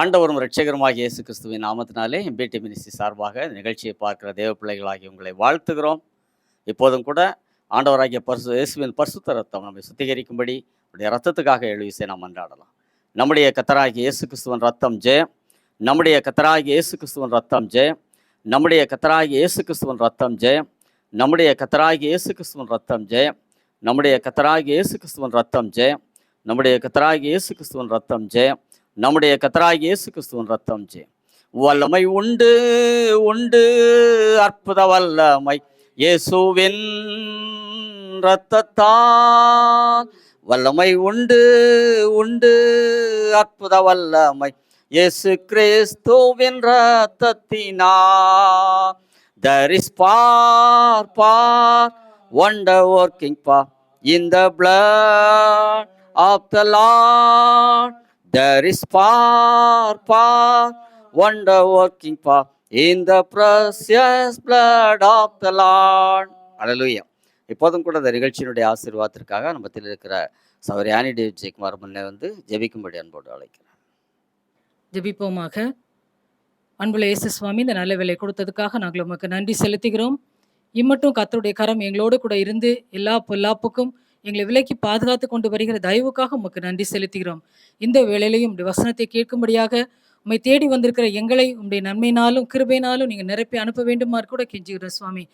ஆண்டவரும் இரட்சகருமாகிய இயேசு கிறிஸ்துவின் நாமத்தினாலே எம்பிடி மினிஸ்ட்ரி சார்பாக இந்த நிகழ்ச்சியை பார்க்கிற தேவ பிள்ளைகளாகி உங்களை வாழ்த்துகிறோம். இப்போதும் கூட ஆண்டவராகிய இயேசுவின் பரிசுத்த ரத்தம் நம்மை சுத்திகரிக்கும்படி அவருடைய ரத்தத்துக்காக எழுவிசை நாம் மன்றாடலாம். நம்முடைய கர்த்தராகிய இயேசு கிறிஸ்துவின் ரத்தம் ஜெயம். நம்முடைய கர்த்தராகிய இயேசு கிறிஸ்துவின் ரத்தம் ஜெயம். நம்முடைய கர்த்தராகிய இயேசு கிறிஸ்துவின் ரத்தம் ஜெயம். நம்முடைய கர்த்தராகிய இயேசு கிறிஸ்துவின் ரத்தம் ஜெயம். நம்முடைய கர்த்தராகிய இயேசு கிறிஸ்துவின் ரத்தம் ஜெயம். நம்முடைய கர்த்தராகிய இயேசு கிறிஸ்துவின் ரத்தம் ஜெயம். நம்முடைய கர்த்தராகிய இயேசு கிறிஸ்துவின் ரத்தம் ஜெயம். வல்லமை உண்டு உண்டு அற்புத வல்லமை இயேசுவின் இரத்தத்தால். வல்லமை உண்டு உண்டு அற்புத வல்லமை இயேசு கிறிஸ்துவின் இரத்தத்தினால். There is power, wonder working power in the blood of the Lord. There is power, wonder working power in the precious blood of the Lord. Hallelujah. இப்போதும் கூட இந்த நிகழ்ச்சியினுடைய ஆசீர்வாதத்திற்காக நம்ம மத்தியில் இருக்கிற சகோதரி ஆனி டேவிட் ஜெயக்குமார் முன்னே வந்து ஜெபிக்கும்படி அன்போடு அழைக்கிறேன். ஜெபிப்போமாக. அன்புள்ள இயேசு சுவாமி, இந்த நல்ல வேலை கொடுத்ததுக்காக நாங்கள் உமக்கு நன்றி செலுத்துகிறோம். இம்மட்டும் கர்த்தருடைய கரம் எங்களோடு கூட இருந்து எல்லா பொல்லாப்புக்கும் எங்களை விலக்கி பாதுகாத்து கொண்டு வருகிற தயவுக்காக உமக்கு நன்றி செலுத்துகிறோம். இந்த வேளையிலையும் உடைய வசனத்தை கேட்கும்படியாக உம்மை தேடி வந்திருக்கிற எங்களை உம்முடைய நன்மையினாலும் கிருபையினாலும் நீங்கள் நிரப்பி அனுப்ப வேண்டுமாறு கூட கெஞ்சுகிறோம் சுவாமி.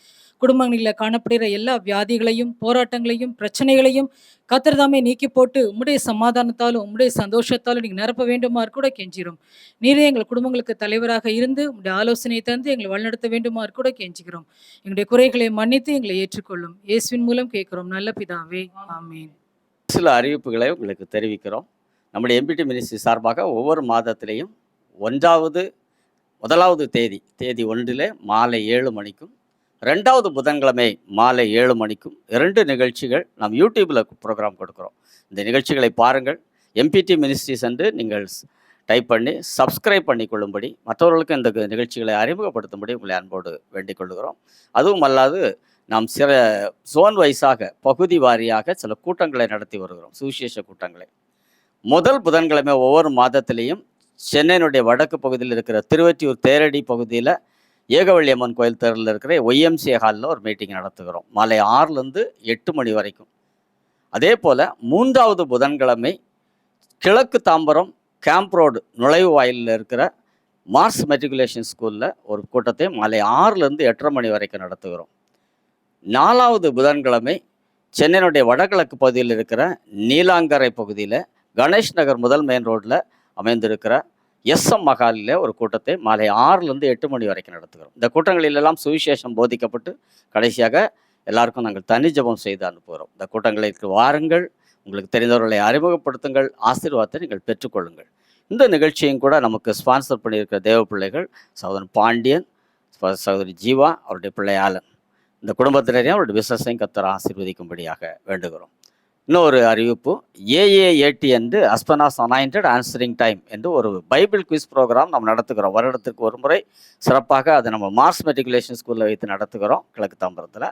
குடும்பங்களில் காணப்படுகிற எல்லா வியாதிகளையும் போராட்டங்களையும் பிரச்சனைகளையும் கர்த்தர்தாமே நீக்கி போட்டு உம்முடைய சமாதானத்தாலும் உம்முடைய சந்தோஷத்தாலும் நீங்கள் நிரப்ப வேண்டுமாறு கூட கெஞ்சுகிறோம். நீரே எங்கள் குடும்பங்களுக்கு தலைவராக இருந்து உம்முடைய ஆலோசனையை தந்து எங்களை வழிநடத்த வேண்டுமாறு கூட கெஞ்சுகிறோம். எங்களுடைய குறைகளை மன்னித்து எங்களை ஏற்றுக்கொள்ளும். இயேசுவின் மூலம் கேட்கிறோம் நல்ல பிதாவே, ஆமீன். சில அறிவிப்புகளை உங்களுக்கு தெரிவிக்கிறோம். நம்முடைய எம்பிடி மினிஸ்ட்ரி சார்பாக ஒவ்வொரு மாதத்திலையும் முதலாவது தேதி 1 மாலை 7 மணிக்கும் 2வது புதன்கிழமை மாலை 7 மணிக்கும் 2 நிகழ்ச்சிகள் நாம் யூடியூப்பில் ப்ரோக்ராம் கொடுக்குறோம். இந்த நிகழ்ச்சிகளை பாருங்கள். எம்பிடி மினிஸ்ட்ரிஸ் என்று நீங்கள் டைப் பண்ணி சப்ஸ்கிரைப் பண்ணிக்கொள்ளும்படி, மற்றவர்களுக்கு இந்த நிகழ்ச்சிகளை அறிமுகப்படுத்தும்படி உங்களை அன்போடு வேண்டிக் கொள்கிறோம். அதுவும் அல்லாது நாம் சில சோன் வைஸாக பகுதி வாரியாக சில கூட்டங்களை நடத்தி வருகிறோம், சுவிசேஷ கூட்டங்களை. முதல் புதன்கிழமை ஒவ்வொரு மாதத்திலையும் சென்னையினுடைய வடக்கு பகுதியில் இருக்கிற திருவொற்றியூர் தேரடி பகுதியில் ஏகவள்ளி அம்மன் கோயில் தெருவில் இருக்கிற ஒய்எம்சிஏ ஹாலில் ஒரு மீட்டிங் நடத்துகிறோம், மாலை 6லேருந்து 8 மணி வரைக்கும். அதே போல் 3வது புதன்கிழமை கிழக்கு தாம்பரம் கேம்ப் ரோடு நுழைவு வாயிலில் இருக்கிற மார்ஸ் மெட்ரிகுலேஷன் ஸ்கூலில் ஒரு கூட்டத்தை மாலை 6லேருந்து 8:30 மணி வரைக்கும் நடத்துகிறோம். 4வது புதன்கிழமை சென்னையினுடைய வடகிழக்கு பகுதியில் இருக்கிற நீலாங்கரை பகுதியில் கணேஷ் நகர் முதல் மெயின் ரோட்டில் அமைந்திருக்கிற எஸ்எம் மகாலில் ஒரு கூட்டத்தை மாலை 6லேருந்து 8 மணி வரைக்கும் நடத்துகிறோம். இந்த கூட்டங்களிலெல்லாம் சுவிசேஷம் போதிக்கப்பட்டு கடைசியாக எல்லாருக்கும் நாங்கள் தனி ஜெபம் செய்து அனுப்புகிறோம். இந்த கூட்டங்களுக்கு வாருங்கள், உங்களுக்கு தெரிந்தவர்களை அறிமுகப்படுத்துங்கள், ஆசீர்வாதத்தை நீங்கள் பெற்றுக்கொள்ளுங்கள். இந்த நிகழ்ச்சியும் கூட நமக்கு ஸ்பான்சர் பண்ணியிருக்கிற தேவ பிள்ளைகள் சகோதரன் பாண்டியன், சகோதரி ஜீவா, அவருடைய பிள்ளை ஆலன். இந்த குடும்பத்தினரையும் அவருடைய பிசினஸையும் கர்த்தர் ஆசீர்வதிக்கும்படியாக வேண்டுகிறோம். இன்னொரு அறிவிப்பு, ஏஏஏடி என்று அஸ்பனாஸ் அனாயிண்டட் ஆன்சரிங் டைம் என்று ஒரு பைபிள் குவிஸ் ப்ரோக்ராம் நம்ம நடத்துகிறோம். வருடத்திற்கு ஒரு முறை சிறப்பாக அதை நம்ம மார்ஸ் மெட்ரிகுலேஷன் ஸ்கூலில் வைத்து நடத்துகிறோம் கிழக்கு தாம்பரத்தில்.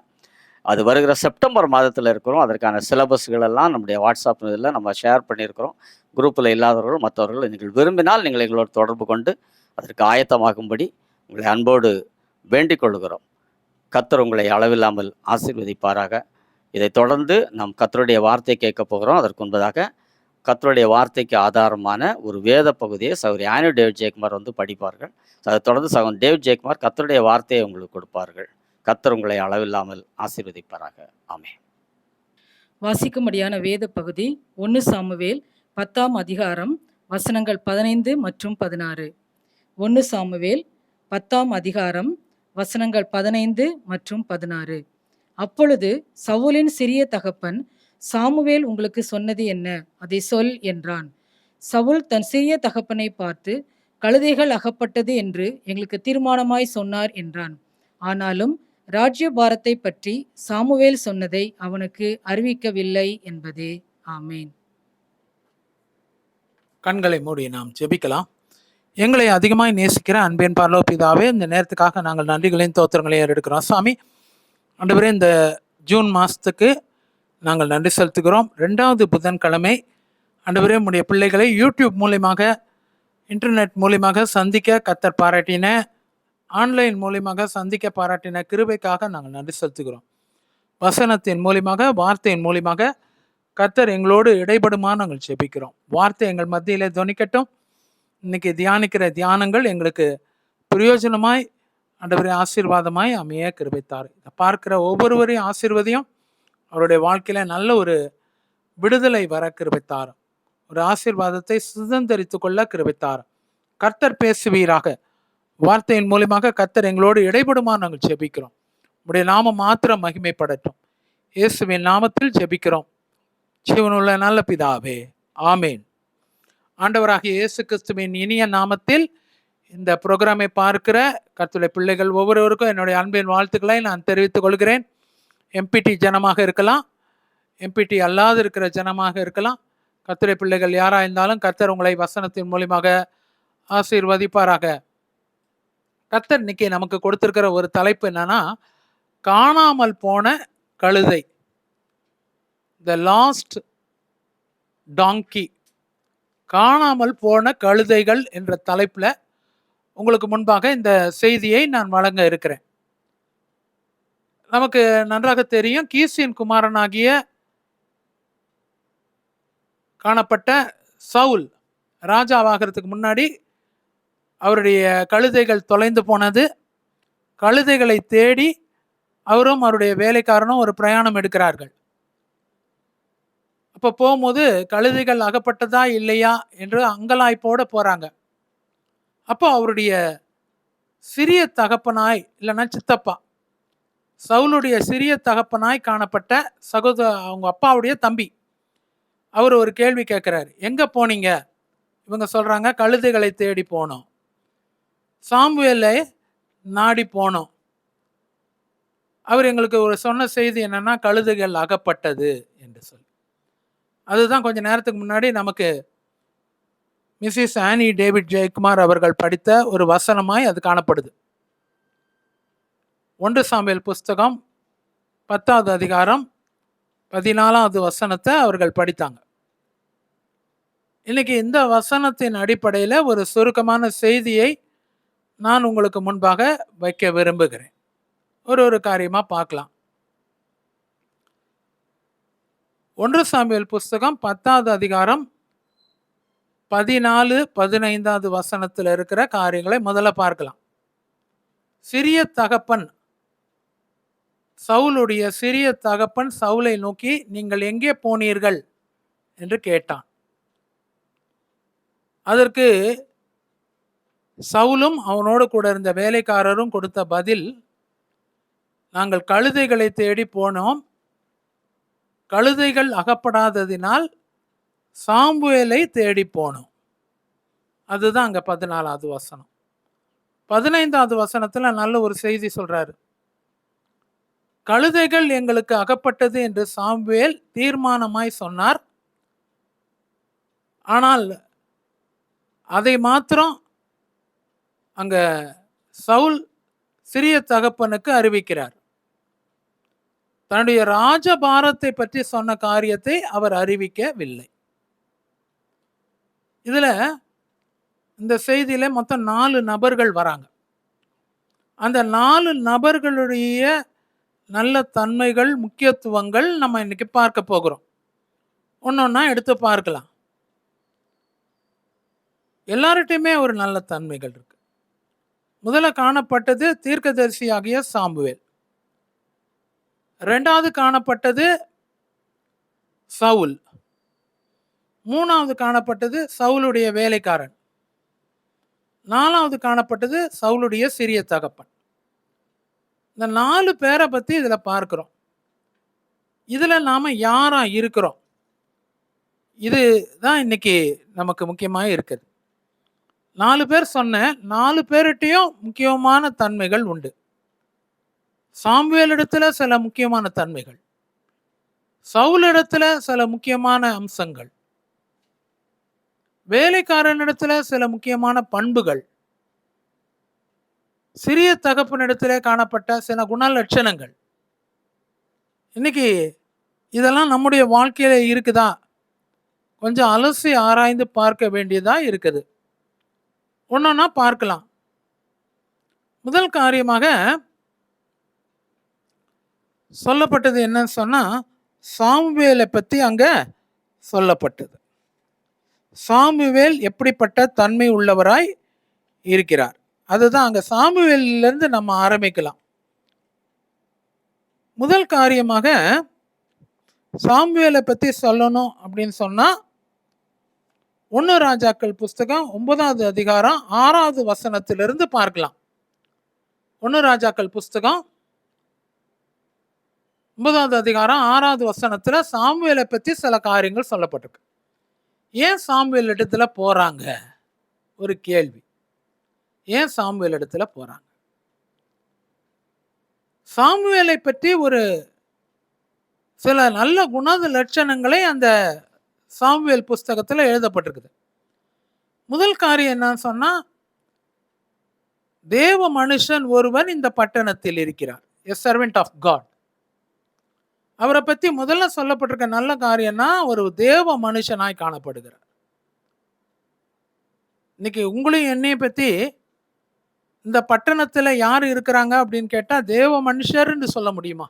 அது வருகிற செப்டம்பர் மாதத்தில் இருக்கிறோம். அதற்கான சிலபஸ்களெல்லாம் நம்முடைய வாட்ஸ்அப் இதில் நம்ம ஷேர் பண்ணியிருக்கிறோம். குரூப்பில் இல்லாதவர்கள் மற்றவர்கள் நீங்கள் விரும்பினால் நீங்கள் எங்களோடு தொடர்பு கொண்டு அதற்கு ஆயத்தமாகும்படி உங்களை அன்போடு வேண்டிக் கொள்கிறோம். கர்த்தர் உங்களை அளவில்லாமல் ஆசீர்வதிப்பாராக. இதை தொடர்ந்து நாம் கர்த்தருடைய வார்த்தை கேட்க போகிறோம். அதற்கு முன்பதாக கர்த்தருடைய வார்த்தைக்கு ஆதாரமான ஒரு வேத பகுதியை சகோதரி ஆனி டேவிட் ஜெயக்குமார் வந்து படிப்பார்கள். அதை தொடர்ந்து சகோதரன் டேவிட் ஜெயக்குமார் கர்த்தருடைய வார்த்தையை உங்களுக்கு கொடுப்பார்கள். கர்த்தர் உங்களை அளவில்லாமல் ஆசீர்வதிப்பாராக. ஆமென். வாசிக்கும்படியான வேத பகுதி 1 சாமுவேல் 10ஆம் அதிகாரம் வசனங்கள் 15 மற்றும் 16. 1 சாமுவேல் 10ஆம் அதிகாரம் வசனங்கள் 15 மற்றும் 16. அப்பொழுது சவுலின் சிறிய தகப்பன், சாமுவேல் உங்களுக்கு சொன்னது என்ன, அதை சொல் என்றான். சவுல் தன் சிறிய தகப்பனை பார்த்து, கழுதைகள் அகப்பட்டது என்று எங்களுக்கு தீர்மானமாய் சொன்னார் என்றான். ஆனாலும் ராஜ்யபாரத்தை பற்றி சாமுவேல் சொன்னதை அவனுக்கு அறிவிக்கவில்லை என்பதே. ஆமேன். கண்களை மூடி நாம் ஜெபிக்கலாம். எங்களை அதிகமாய் நேசிக்கிற அன்பின் பரலோக பிதாவே, இந்த நேரத்துக்காக நாங்கள் நன்றிகளையும் தோத்திரங்களையும் எடுக்கிறோம். சுவாமி ஆண்டவரே, இந்த ஜூன் மாதத்துக்கு நாங்கள் நன்றி செலுத்துகிறோம். 2வது புதன்கிழமை ஆண்டவரே உம்முடைய பிள்ளைகளை யூடியூப் மூலமாக இன்டர்நெட் மூலியமாக சந்திக்க கர்த்தர் பாராட்டின, ஆன்லைன் மூலியமாக சந்திக்க பாராட்டின கிருபைக்காக நாங்கள் நன்றி செலுத்துகிறோம். வசனத்தின் மூலியமாக, வார்த்தையின் மூலியமாக கர்த்தர் எங்களோடு இடைபடுமா நாங்கள் ஜெபிக்கிறோம். வார்த்தை எங்கள் மத்தியிலே துணிக்கட்டும். இன்னைக்கு தியானிக்கிற தியானங்கள் எங்களுக்கு பிரயோஜனமாய், ஆண்டவரே ஆசீர்வாதமாய் அமைய கிருபைத்தார். இதை பார்க்கிற ஒவ்வொருவரையும் ஆசீர்வதியும். அவருடைய வாழ்க்கையில நல்ல ஒரு விடுதலை வர கிருபைத்தார். ஒரு ஆசீர்வாதத்தை சுதந்திரித்து கொள்ள கிருபைத்தார். கர்த்தர் பேசுவீராக. வார்த்தையின் மூலியமாக கர்த்தர் எங்களோடு இடைபடுமா நாங்கள் ஜெபிக்கிறோம். உடைய நாமம் மாத்திரம் மகிமைப்படட்டும். இயேசுவின் நாமத்தில் ஜெபிக்கிறோம் ஜீவனுள்ள நல்ல பிதாவே, ஆமேன். ஆண்டவராகிய இயேசு கிறிஸ்துவின் இனிய நாமத்தில் இந்த ப்ரோக்ராமை பார்க்கிற கர்த்தருடைய பிள்ளைகள் ஒவ்வொருவருக்கும் என்னுடைய அன்பின் வாழ்த்துக்களை நான் தெரிவித்துக் கொள்கிறேன். எம்பிடி ஜனமாக இருக்கலாம், எம்பிடி அல்லாது இருக்கிற ஜனமாக இருக்கலாம். கர்த்தருடைய பிள்ளைகள் யாராக இருந்தாலும் கர்த்தர் உங்களை வசனத்தின் மூலியமாக ஆசீர்வதிப்பாராக. கர்த்தர் இன்னைக்கு நமக்கு கொடுத்திருக்கிற ஒரு தலைப்பு என்னன்னா, காணாமல் போன கழுதை, த லாஸ்ட் டாங்கி. காணாமல் போன கழுதைகள் என்ற தலைப்புல உங்களுக்கு முன்பாக இந்த செய்தியை நான் வழங்க இருக்கிறேன். நமக்கு நன்றாக தெரியும், கீசின் குமாரனாகிய காணப்பட்ட சவுல் ராஜாவாகிறதுக்கு முன்னாடி அவருடைய கழுதைகள் தொலைந்து போனது. கழுதைகளை தேடி அவரும் அவருடைய வேலைக்காரனும் ஒரு பிரயாணம் எடுக்கிறார்கள். அப்போ போகும்போது கழுதைகள் அகப்பட்டதா இல்லையா என்று அங்கலாய்ப்போட போறாங்க. அப்போ அவருடைய சிறிய தகப்பனாய், இல்லைன்னா சித்தப்பா, சவுலுடைய சிறிய தகப்பனாய் காணப்பட்ட அவங்க அப்பாவுடைய தம்பி, அவர் ஒரு கேள்வி கேட்கிறாரு, எங்க போனீங்க? இவங்க சொல்றாங்க, கழுதைகளை தேடி போனோம், சாமுவேலை நாடி போனோம். அவர் எங்களுக்கு ஒரு சொன்ன செய்தி என்னன்னா, கழுதைகள் அகப்பட்டது என்று சொல்லி. அதுதான் கொஞ்ச நேரத்துக்கு முன்னாடி நமக்கு மிஸ்ஸஸ் ஆனி டேவிட் ஜெயக்குமார் அவர்கள் படித்த ஒரு வசனமாய் அது காணப்படுது. 1 சாமுவேல் புஸ்தகம் 10வது அதிகாரம் 14வது வசனத்தை அவர்கள் படித்தாங்க. இன்னைக்கு இந்த வசனத்தின் அடிப்படையில் ஒரு சுருக்கமான செய்தியை நான் உங்களுக்கு முன்பாக வைக்க விரும்புகிறேன். ஒரு காரியமா பார்க்கலாம். 1 சாமுவேல் புஸ்தகம் 10வது அதிகாரம் 14, 15வது வசனத்தில் இருக்கிற காரியங்களை முதல்ல பார்க்கலாம். சிறிய தகப்பன், சவுலுடைய சிறிய தகப்பன் சவுலை நோக்கி, நீங்கள் எங்கே போனீர்கள் என்று கேட்டான். அதற்கு சவுலும் அவனோடு கூட இருந்த வேலைக்காரரும் கொடுத்த பதில், நாங்கள் கழுதைகளை தேடி போனோம், கழுதைகள் அகப்படாததினால் சாமுவேலை தேடி போனோம். அதுதான் அங்க 14வது வசனம். 15வது வசனத்துல நல்ல ஒரு செய்தி சொல்றாரு. கழுதைகள் எங்களுக்கு அகப்பட்டது என்று சாமுவேல் தீர்மானமாய் சொன்னார். ஆனால் அதை மாத்திரம் அங்க சவுல் சிறிய தகப்பனுக்கு அறிவிக்கிறார். தன்னுடைய ராஜபாரத்தை பற்றி சொன்ன காரியத்தை அவர் அறிவிக்கவில்லை. இதுல இந்த செய்தியில மொத்தம் 4 நபர்கள் வராங்க. அந்த 4 நபர்களுடைய நல்ல தன்மைகள், முக்கியத்துவங்கள் நம்ம இன்னைக்கு பார்க்க போகிறோம். ஒன்னொன்னா எடுத்து பார்க்கலாம். எல்லார்கிட்டையுமே ஒரு நல்ல தன்மைகள் இருக்கு. முதல்ல காணப்பட்டது தீர்க்கதரிசியாகிய சாமுவேல். 2வது காணப்பட்டது சவுல். 3வது காணப்பட்டது சவுலுடைய வேலைக்காரன். 4வது காணப்பட்டது சவுலுடைய சிறிய தகப்பன். இந்த 4 பேரை பத்தி இதுல பார்க்கிறோம். இதுல நாம யாரா இருக்கிறோம், இதுதான் இன்னைக்கு நமக்கு முக்கியமாக இருக்குது. 4 பேர் சொன்ன 4 பேர்கிட்டையும் முக்கியமான தன்மைகள் உண்டு. சாமுவேலிடத்துல சில முக்கியமான தன்மைகள், சவுலிடத்துல சில முக்கியமான அம்சங்கள், வேலைக்காரனிடத்துல சில முக்கியமான பண்புகள், சிறிய தகப்பனிடத்துல காணப்பட்ட சில குணலட்சணங்கள். இன்னைக்கு இதெல்லாம் நம்முடைய வாழ்க்கையில இருக்குதா, கொஞ்சம் அலசி ஆராய்ந்து பார்க்க வேண்டியதா இருக்குது. ஒன்னொன்னா பார்க்கலாம். முதல் காரியமாக சொல்லப்பட்டது என்னன்னு சொன்னா, சாமுவேலை பத்தி அங்க சொல்லப்பட்டது. சாமுவேல் எப்படிப்பட்ட தன்மை உள்ளவராய் இருக்கிறார், அதுதான் அங்க சாமுவேலிலிருந்து நம்ம ஆரம்பிக்கலாம். முதல் காரியமாக சாமுவேலை பத்தி சொல்லணும் அப்படின்னு சொன்னா, 1 ராஜாக்கள் புஸ்தகம் 9வது அதிகாரம் 6வது வசனத்திலிருந்து பார்க்கலாம். 1 ராஜாக்கள் புஸ்தகம் 9வது அதிகாரம் 6வது வசனத்துல சாமுவேலை பத்தி சில காரியங்கள் சொல்லப்பட்டிருக்கு. ஏன் சாமுவேல் இடத்துல போறாங்க? ஒரு கேள்வி. ஏன் சாமுவேல் இடத்துல போறாங்க? சாமுவேலை பற்றி ஒரு சில நல்ல குண லட்சணங்களை அந்த சாமுவேல் புஸ்தகத்துல எழுதப்பட்டிருக்குது. முதல் காரியம் என்னன்னு சொன்னா, தேவ மனுஷன் ஒருவன் இந்த பட்டணத்தில் இருக்கிறார், a servant of God. அவரை பத்தி முதல்ல சொல்லப்பட்டிருக்க நல்ல காரியம்னா, ஒரு தேவ மனுஷனாய் காணப்படுகிறார். இன்னைக்கு உங்களையும் என்னைய பத்தி இந்த பட்டணத்துல யார் இருக்கிறாங்க அப்படின்னு கேட்டா, தேவ மனுஷர்ன்னு சொல்ல முடியுமா?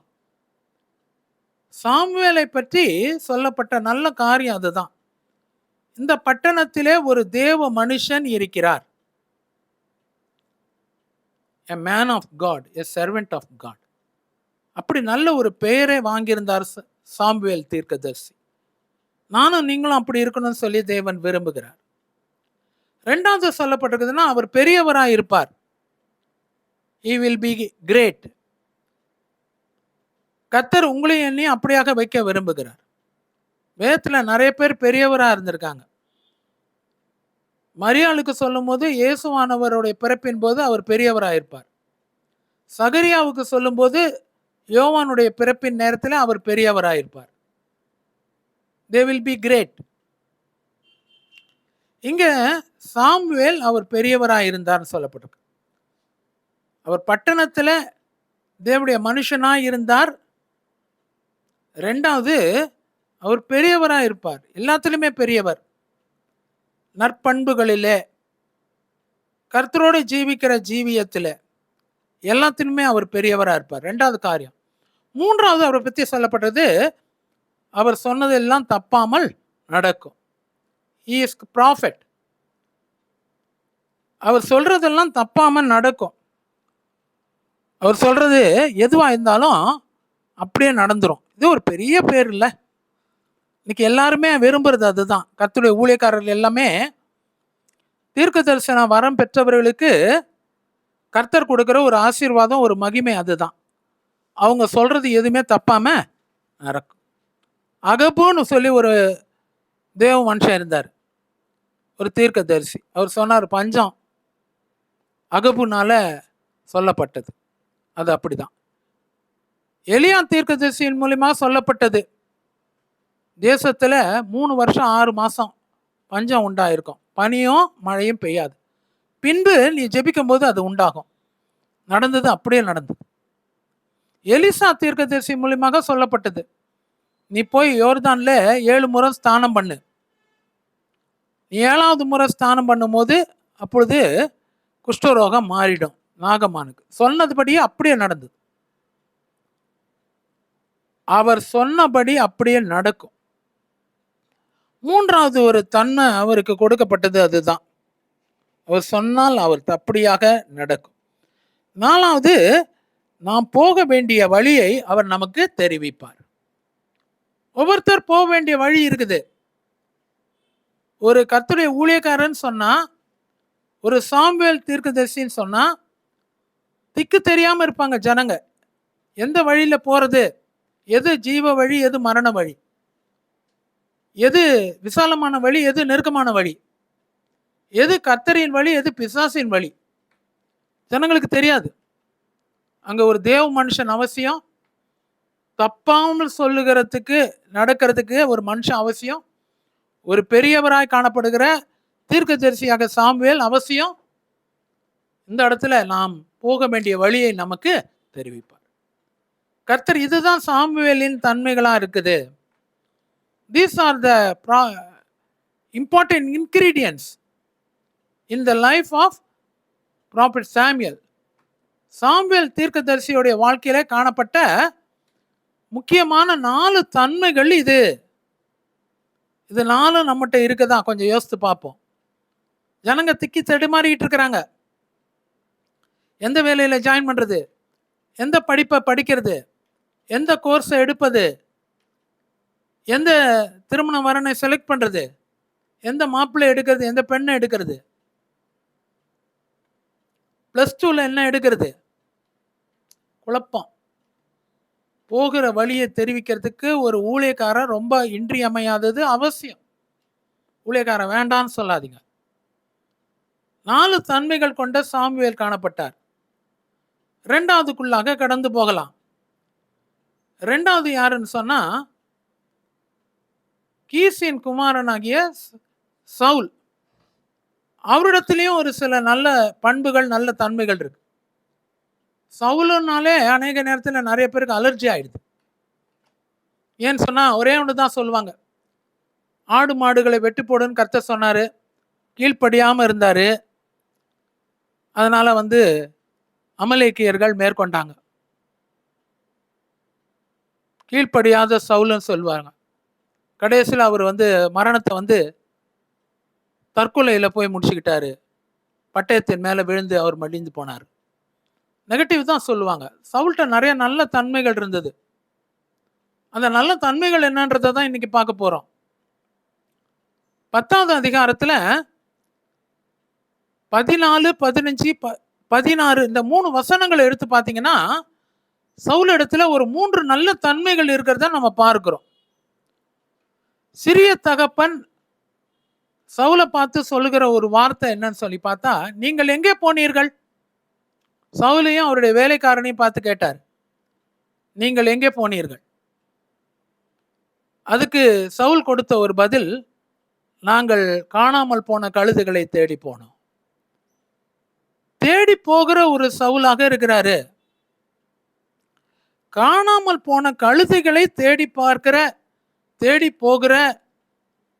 சாமுவேலை பற்றி சொல்லப்பட்ட நல்ல காரியம் அதுதான். இந்த பட்டணத்திலே ஒரு தேவ மனுஷன் இருக்கிறார், a man of God, a servant of God. அப்படி நல்ல ஒரு பெயரை வாங்கியிருந்தார் சாமுவேல் தீர்க்கதரிசி. நானும் நீங்களும் அப்படி இருக்கணும்னு சொல்லி தேவன் விரும்புகிறார். 2வது சொல்லப்பட்டிருக்குதுன்னா, அவர் பெரியவராய் இருப்பார். he will be great. கர்த்தர் உங்களையும் என்னையும் அப்படியாக வைக்க விரும்புகிறார். வேதத்துல நிறைய பேர் பெரியவரா இருந்திருக்காங்க. மரியாளுக்கு சொல்லும் போது இயேசுவானவருடைய பிறப்பின் போது அவர் பெரியவராயிருப்பார். சகரியாவுக்கு சொல்லும் போது யோவானுடைய பிறப்பின் நேரத்தில் அவர் பெரியவராயிருப்பார். they will be great. இங்க சாமுவேல் அவர் பெரியவராயிருந்தார்னு சொல்லப்பட்டிருக்கு. அவர் பட்டணத்துல தேவனுடைய மனுஷனாய் இருந்தார். 2வது அவர் பெரியவராய் இருப்பார், எல்லாத்திலுமே பெரியவர். நற்பண்புகளிலே, கர்த்தரோடு ஜீவிக்கிற ஜீவியத்தில் எல்லாத்திலுமே அவர் பெரியவராக இருப்பார். 2வது காரியம். 3வது அவரை பற்றி சொல்லப்பட்டது, அவர் சொன்னதெல்லாம் தப்பாமல் நடக்கும். he is prophet. அவர் சொல்றதெல்லாம் தப்பாமல் நடக்கும். அவர் சொல்றது எதுவா இருந்தாலும் அப்படியே நடந்துரும். இது ஒரு பெரிய பேர் இல்லை? இன்னைக்கு எல்லாருமே விரும்புறது அதுதான். கர்த்தருடைய ஊழியக்காரர்கள் எல்லாமே தீர்க்க தரிசன வரம் பெற்றவர்களுக்கு கர்த்தர் கொடுக்கிற ஒரு ஆசீர்வாதம், ஒரு மகிமை அதுதான். அவங்க சொல்றது எதுவுமே தப்பாம நடக்கும். அகபுன்னு சொல்லி ஒரு தேவ மனுஷன் இருந்தார், ஒரு தீர்க்க தரிசி. அவர் சொன்னார், பஞ்சம் அகபுனால சொல்லப்பட்டது. அது அப்படிதான். எலியா தீர்க்கதரிசியின் மூலமா சொல்லப்பட்டது. தேசத்துல 3 வருஷம் 6 மாசம் பஞ்சம் உண்டாயிருக்கும், பனியும் மழையும் பெய்யாது. பின்பு நீ ஜெபிக்கும் போது அது உண்டாகும். நடந்தது, அப்படியே நடந்தது. எலிசா தீர்க்கதரிசி மூலமாக சொல்லப்பட்டது, நீ போய் யோர்தான்ல 7 முறை ஸ்நானம் பண்ணு. நீ 7வது முறை ஸ்நானம் பண்ணும் போது அப்பொழுது குஷ்டரோகம் மாறிடும் நாகமானுக்கு. சொன்னதுபடியே அப்படியே நடந்தது. அவர் சொன்னபடி அப்படியே நடக்கும். 3வது ஒரு தன்மை அவருக்கு கொடுக்கப்பட்டது, அதுதான். அவர் சொன்னால் அவர் அப்படியாக நடக்கும். 4வது, நாம் போக வேண்டிய வழியை அவர் நமக்கு தெரிவிப்பார். ஒவ்வொருத்தர் போக வேண்டிய வழி இருக்குது. ஒரு கர்த்தருடைய ஊழியக்காரன் சொன்னா, ஒரு சாமுவேல் தீர்க்கதரிசின்னு சொன்னா, திக்கு தெரியாம இருப்பாங்க ஜனங்க. எந்த வழியில போறது, எது ஜீவ வழி, எது மரண வழி, எது விசாலமான வழி, எது நெருக்கமான வழி, எது கர்த்தரின் வழி, எது பிசாசின் வழி, ஜனங்களுக்கு தெரியாது. அங்க ஒரு தேவ மனுஷன் அவசியம். தப்பாமல் சொல்லுகிறதுக்கு, நடக்கிறதுக்கு ஒரு மனுஷன் அவசியம். ஒரு பெரியவராய் காணப்படுகிற தீர்க்கதரிசியாக சாமுவேல் அவசியம். இந்த இடத்துல நாம் போக வேண்டிய வழியை நமக்கு தெரிவிப்பார் கர்த்தர். இதுதான் சாமுவேலின் தன்மைகளா இருக்குது. These are the important ingredients in the life of prophet Samuel. Samuel தீர்க்கதரிசியுடைய வாழ்க்கையில காணப்பட்ட முக்கியமான 4 தன்மைகள் இது. இது 4 நம்மகிட்ட இருக்குதான். கொஞ்சம் யோசித்து பார்ப்போம். ஜனங்க திக்கி தடுமாறிட்டு இருக்கிறாங்க. எந்த வேலையில ஜாயின் பண்றது, எந்த படிப்பை படிக்கிறது, எந்த கோர்ஸை எடுப்பது, எந்த திருமண வரனை செலக்ட் பண்றது, எந்த மாப்பிள்ளை எடுக்கிறது, எந்த பெண்ணை எடுக்கிறது, +2ல என்ன எடுக்கிறது, குழப்பம். போகிற வழியை தெரிவிக்கிறதுக்கு ஒரு ஊழியக்காரர் ரொம்ப இன்றியமையாதது, அவசியம். ஊழியக்காரன் வேண்டான்னு சொல்லாதீங்க. 4 தன்மைகள் கொண்ட சாமுவேல் காணப்பட்டார். 2வதுக்குள்ளாக கடந்து போகலாம். 2வது யாருன்னு சொன்னா கீசின் குமாரனாகிய சவுல். அவரிடத்திலையும் ஒரு சில நல்ல பண்புகள், நல்ல தன்மைகள் இருக்கு. சவுலுனாலே அநேக நேரத்தில் நிறைய பேருக்கு அலர்ஜி ஆயிடுது. ஏன்னு சொன்னா ஒரே ஒன்று தான் சொல்லுவாங்க, ஆடு மாடுகளை வெட்டி போடுன்னு கர்த்தர் சொன்னாரு, கீழ்ப்படியாம இருந்தாரு, அதனால அமலேக்கியர்கள் மேற்கொண்டாங்க. கீழ்ப்படியாத சவுல்னு சொல்லுவாங்க. கடைசியில் அவர் மரணத்தை தற்கொலையில் போய் முடிச்சுக்கிட்டாரு. பட்டயத்தின் மேலே விழுந்து அவர் மடிந்து போனார். நெகட்டிவ் தான் சொல்லுவாங்க. சவுல்கிட்ட நிறைய நல்ல தன்மைகள் இருந்தது. அந்த நல்ல தன்மைகள் என்னன்றதை தான் இன்னைக்கு பார்க்க போகிறோம். 10வது அதிகாரத்தில் 14, 15, 16 இந்த 3 வசனங்களை எடுத்து பார்த்தீங்கன்னா சவுல் இடத்துல ஒரு 3 நல்ல தன்மைகள் இருக்கிறத நம்ம பார்க்கிறோம். சிறிய தகப்பன் சவுலை பார்த்து சொல்லுகிற ஒரு வார்த்தை என்னன்னு சொல்லி பார்த்தா, நீங்கள் எங்கே போனீர்கள்? சவுலையும் அவருடைய வேலைக்காரனையும் பார்த்து கேட்டார், நீங்கள் எங்கே போனீர்கள்? அதுக்கு சவுல் கொடுத்த ஒரு பதில், நாங்கள் காணாமல் போன கழுதைகளை தேடி போனோம். தேடி போகிற ஒரு சவுலாக இருக்கிறாரு. காணாமல் போன கழுதைகளை தேடி போகிற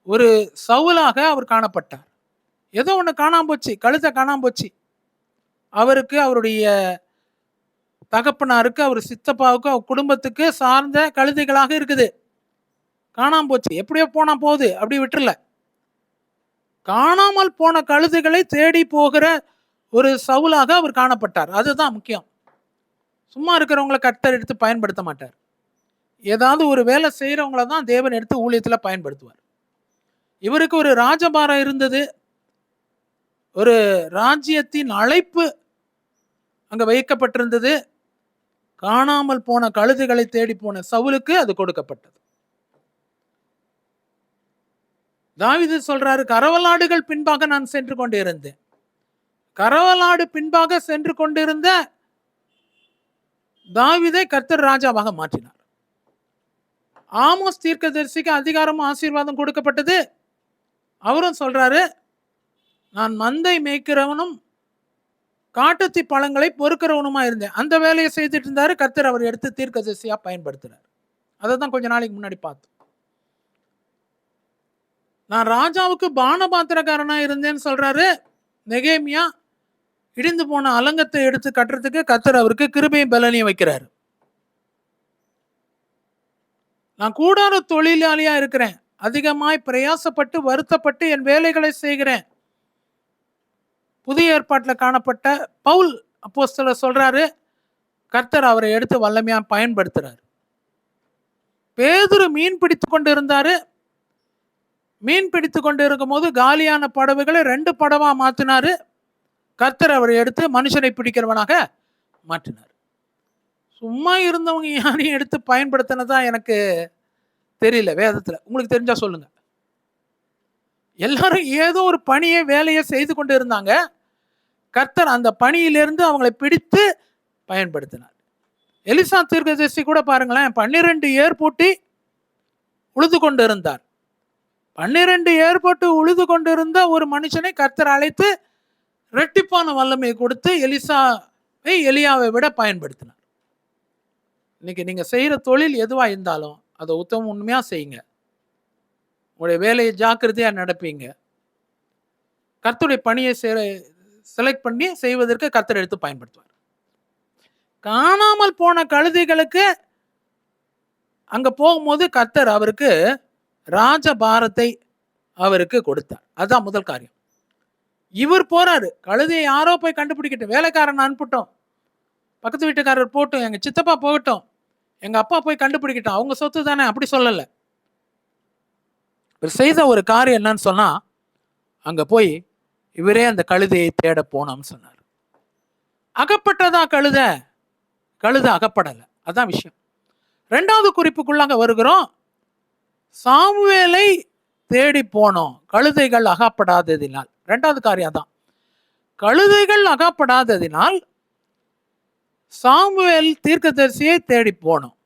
ஒரு சவுலாக அவர் காணப்பட்டார். ஏதோ ஒன்று காணாம போச்சு, கழுதை காணாம போச்சு. அவருக்கு, அவருடைய தகப்பனாருக்கு, அவர் சித்தப்பாவுக்கு, அவர் குடும்பத்துக்கு சார்ந்த கழுதைகளாக இருக்குது. காணாம போச்சு, எப்படியோ போனா போகுது, அப்படி விட்டுறல. காணாமல் போன கழுதைகளை தேடி போகிற ஒரு சவுலாக அவர் காணப்பட்டார். அதுதான் முக்கியம். சும்மா இருக்கிறவங்களை கர்த்தர் எடுத்து பயன்படுத்த மாட்டார். ஏதாவது ஒரு வேலை செய்கிறவங்கள தான் தேவன் எடுத்து ஊழியத்தில் பயன்படுத்துவார். இவருக்கு ஒரு ராஜபாரம் இருந்தது. ஒரு ராஜ்யத்தின் அழைப்பு அங்க வைக்கப்பட்டிருந்தது. காணாமல் போன கழுதைகளை தேடி போன சவுலுக்கு அது கொடுக்கப்பட்டது. தாவீது சொல்றாரு, கரவலாடுகள் பின்பாக நான் சென்று கொண்டிருந்தேன். கரவலாடு பின்பாக சென்று கொண்டிருந்த தாவீதை கர்த்தர் ராஜாவாக மாற்றினார். ஆமோஸ் தீர்க்கதரிசிக்கு அதிகாரமும் ஆசீர்வாதம் கொடுக்கப்பட்டது. அவரும் சொல்றாரு, நான் மந்தை மேய்க்கிறவனும் காட்டுத்தி பழங்களை பொறுக்கிறவனுமா இருந்தேன். அந்த வேலையை செய்துட்டு இருந்தாரு. கர்த்தர் அவர் எடுத்து தீர்க்கதரிசியா பயன்படுத்துறாரு. அதை தான் கொஞ்ச நாளைக்கு முன்னாடி பார்த்தோம். நான் ராஜாவுக்கு பானபாத்திரக்காரனா இருந்தேன்னு சொல்றாரு நெகேமியா. இடிந்து போன அலங்கத்தை எடுத்து கட்டுறதுக்கு கர்த்தர் அவருக்கு கிருபையும் பலனையும் வைக்கிறாரு. நான் கூடார தொழிலாளியா இருக்கிறேன். அதிகமாய் பிரயாசப்பட்டு வருத்தப்பட்டு என் வேலைகளை செய்கிறேன். புதிய ஏற்பாட்டில் காணப்பட்ட பவுல் அப்போஸ்தலர் சொல்றாரு, கர்த்தர் அவரை எடுத்து வல்லமையா பயன்படுத்துறாரு. பேதுரு மீன் பிடித்து கொண்டு இருந்தாரு. மீன் பிடித்து கொண்டு இருக்கும் போது காலியான படவுகளை 2 படவா மாற்றினாரு. கர்த்தர் அவரை எடுத்து மனுஷனை பிடிக்கிறவனாக மாற்றினார். சும்மா இருந்தவங்க யாரையும் எடுத்து பயன்படுத்தினதா எனக்கு தெரியல வேதத்துல. உங்களுக்கு தெரிஞ்சா சொல்லுங்க. எல்லாரும் ஏதோ ஒரு பணியை, வேலையை செய்து கொண்டு இருந்தாங்க. கர்த்தர் அந்த பணியிலிருந்து அவங்களை பிடித்து பயன்படுத்தினார். எலிசா தீர்க்கதரிசி கூட பாருங்களேன், 12 ஏர் பூட்டி உழுது கொண்டு இருந்தார். 12 ஏர் போட்டு உழுது கொண்டிருந்த ஒரு மனுஷனை கர்த்தர் அழைத்து இரட்டிப்பான வல்லமையை கொடுத்து எலியாவை விட பயன்படுத்தினார். இன்னைக்கு நீங்க செய்யற தொழில் எதுவா இருந்தாலும் அதை உண்மையா செய்யுங்க. உங்களுடைய வேலையை ஜாக்கிரதையா நடப்பீங்க. கர்த்தருடைய பணியை செலக்ட் பண்ணி செய்வதற்கு கர்த்தர் எடுத்து பயன்படுத்துவார். காணாமல் போன கழுதைகளுக்கு அங்க போகும்போது கர்த்தர் அவருக்கு ராஜபாரத்தை அவருக்கு கொடுத்தார். அதுதான் முதல் காரியம். இவர் போறாரு, கழுதையை யாரோ போய் கண்டுபிடிக்கட்டும், வேலைக்காரன் அனுப்பிட்டோம், பக்கத்து வீட்டுக்காரர் போட்டும், எங்க சித்தப்பா போகட்டும், எங்க அப்பா போய் கண்டுபிடிக்கட்டும், அவங்க சொத்து தானே, அப்படி சொல்லல. இவர் செய்த ஒரு காரியம் என்னன்னு சொன்னா, அங்க போய் இவரே அந்த கழுதையை தேட போனோம்னு சொன்னார். அகப்பட்டதா கழுதை? கழுதை அகப்படலை. அதான் விஷயம். 2வது குறிப்புக்குள்ளாங்க வருகிறோம். சாமுவேலை தேடி போனோம், கழுதைகள் அகப்படாததினால். 2வது காரியம் தான், கழுதைகள் அகப்படாததினால் சாமுவேல் தீர்க்கதரிசியை தேடி போனோம்.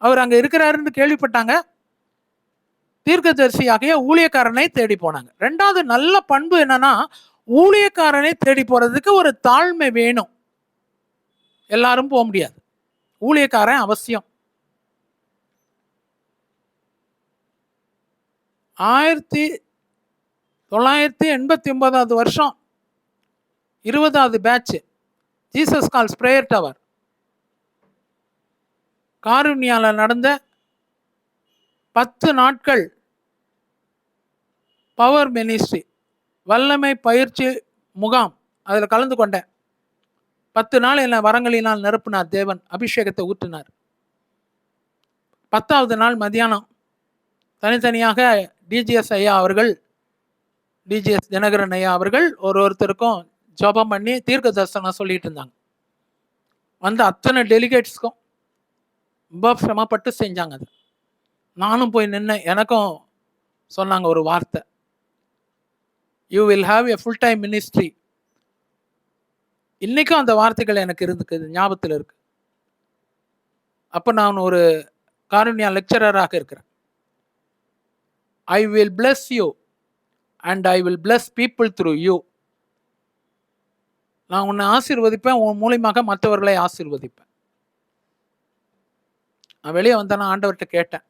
அவர் அங்க இருக்கிறாருன்னு கேள்விப்பட்டாங்க, தீர்க்கதரிசியாகிய ஊழியக்காரனை தேடி போனாங்க. 2வது நல்ல பண்பு என்னன்னா, ஊழியக்காரனை தேடி போறதுக்கு ஒரு தாழ்மை வேணும். எல்லாரும் போக முடியாது, ஊழியக்காரன் அவசியம். 1989 வருஷம் 20வது batch Jesus calls prayer tower காருண்யால நடந்த 10 நாட்கள் பவர் மினிஸ்ட்ரி வல்லமை பயிற்சி முகாம், அதில் கலந்து கொண்டேன். 10 நாள் என்னை வரங்களினால் நிரப்பினார் தேவன், அபிஷேகத்தை ஊற்றினார். 10வது நாள் மதியானம் தனித்தனியாக டிஜிஎஸ் ஐயா அவர்கள், டிஜிஎஸ் தினகரன் ஐயா அவர்கள் ஒருத்தருக்கும் ஜெபம் பண்ணி தீர்க்க தரிசனம் சொல்லிட்டு இருந்தாங்க. வந்த அத்தனை டெலிகேட்ஸ்க்கும் ரொம்ப சிரமப்பட்டு செஞ்சாங்க. அது நானும் போய் நின்று எனக்கும் சொன்னாங்க ஒரு வார்த்தை, you will have a full time ministry. இன்னைக்கும் அந்த வார்த்தைகள் எனக்கு இருக்குது, ஞாபகத்தில் இருக்கு. அப்போ நான் ஒரு காருண்யா லெக்சரராக இருக்கிறேன். I will bless you and I will plus people through you. நான் உன்னை ஆசீர்வதிப்பேன், உன் மூலியமாக மற்றவர்களை ஆசீர்வதிப்பேன். நான் வெளியே வந்தேன்னா ஆண்டவர்கிட்ட கேட்டேன்,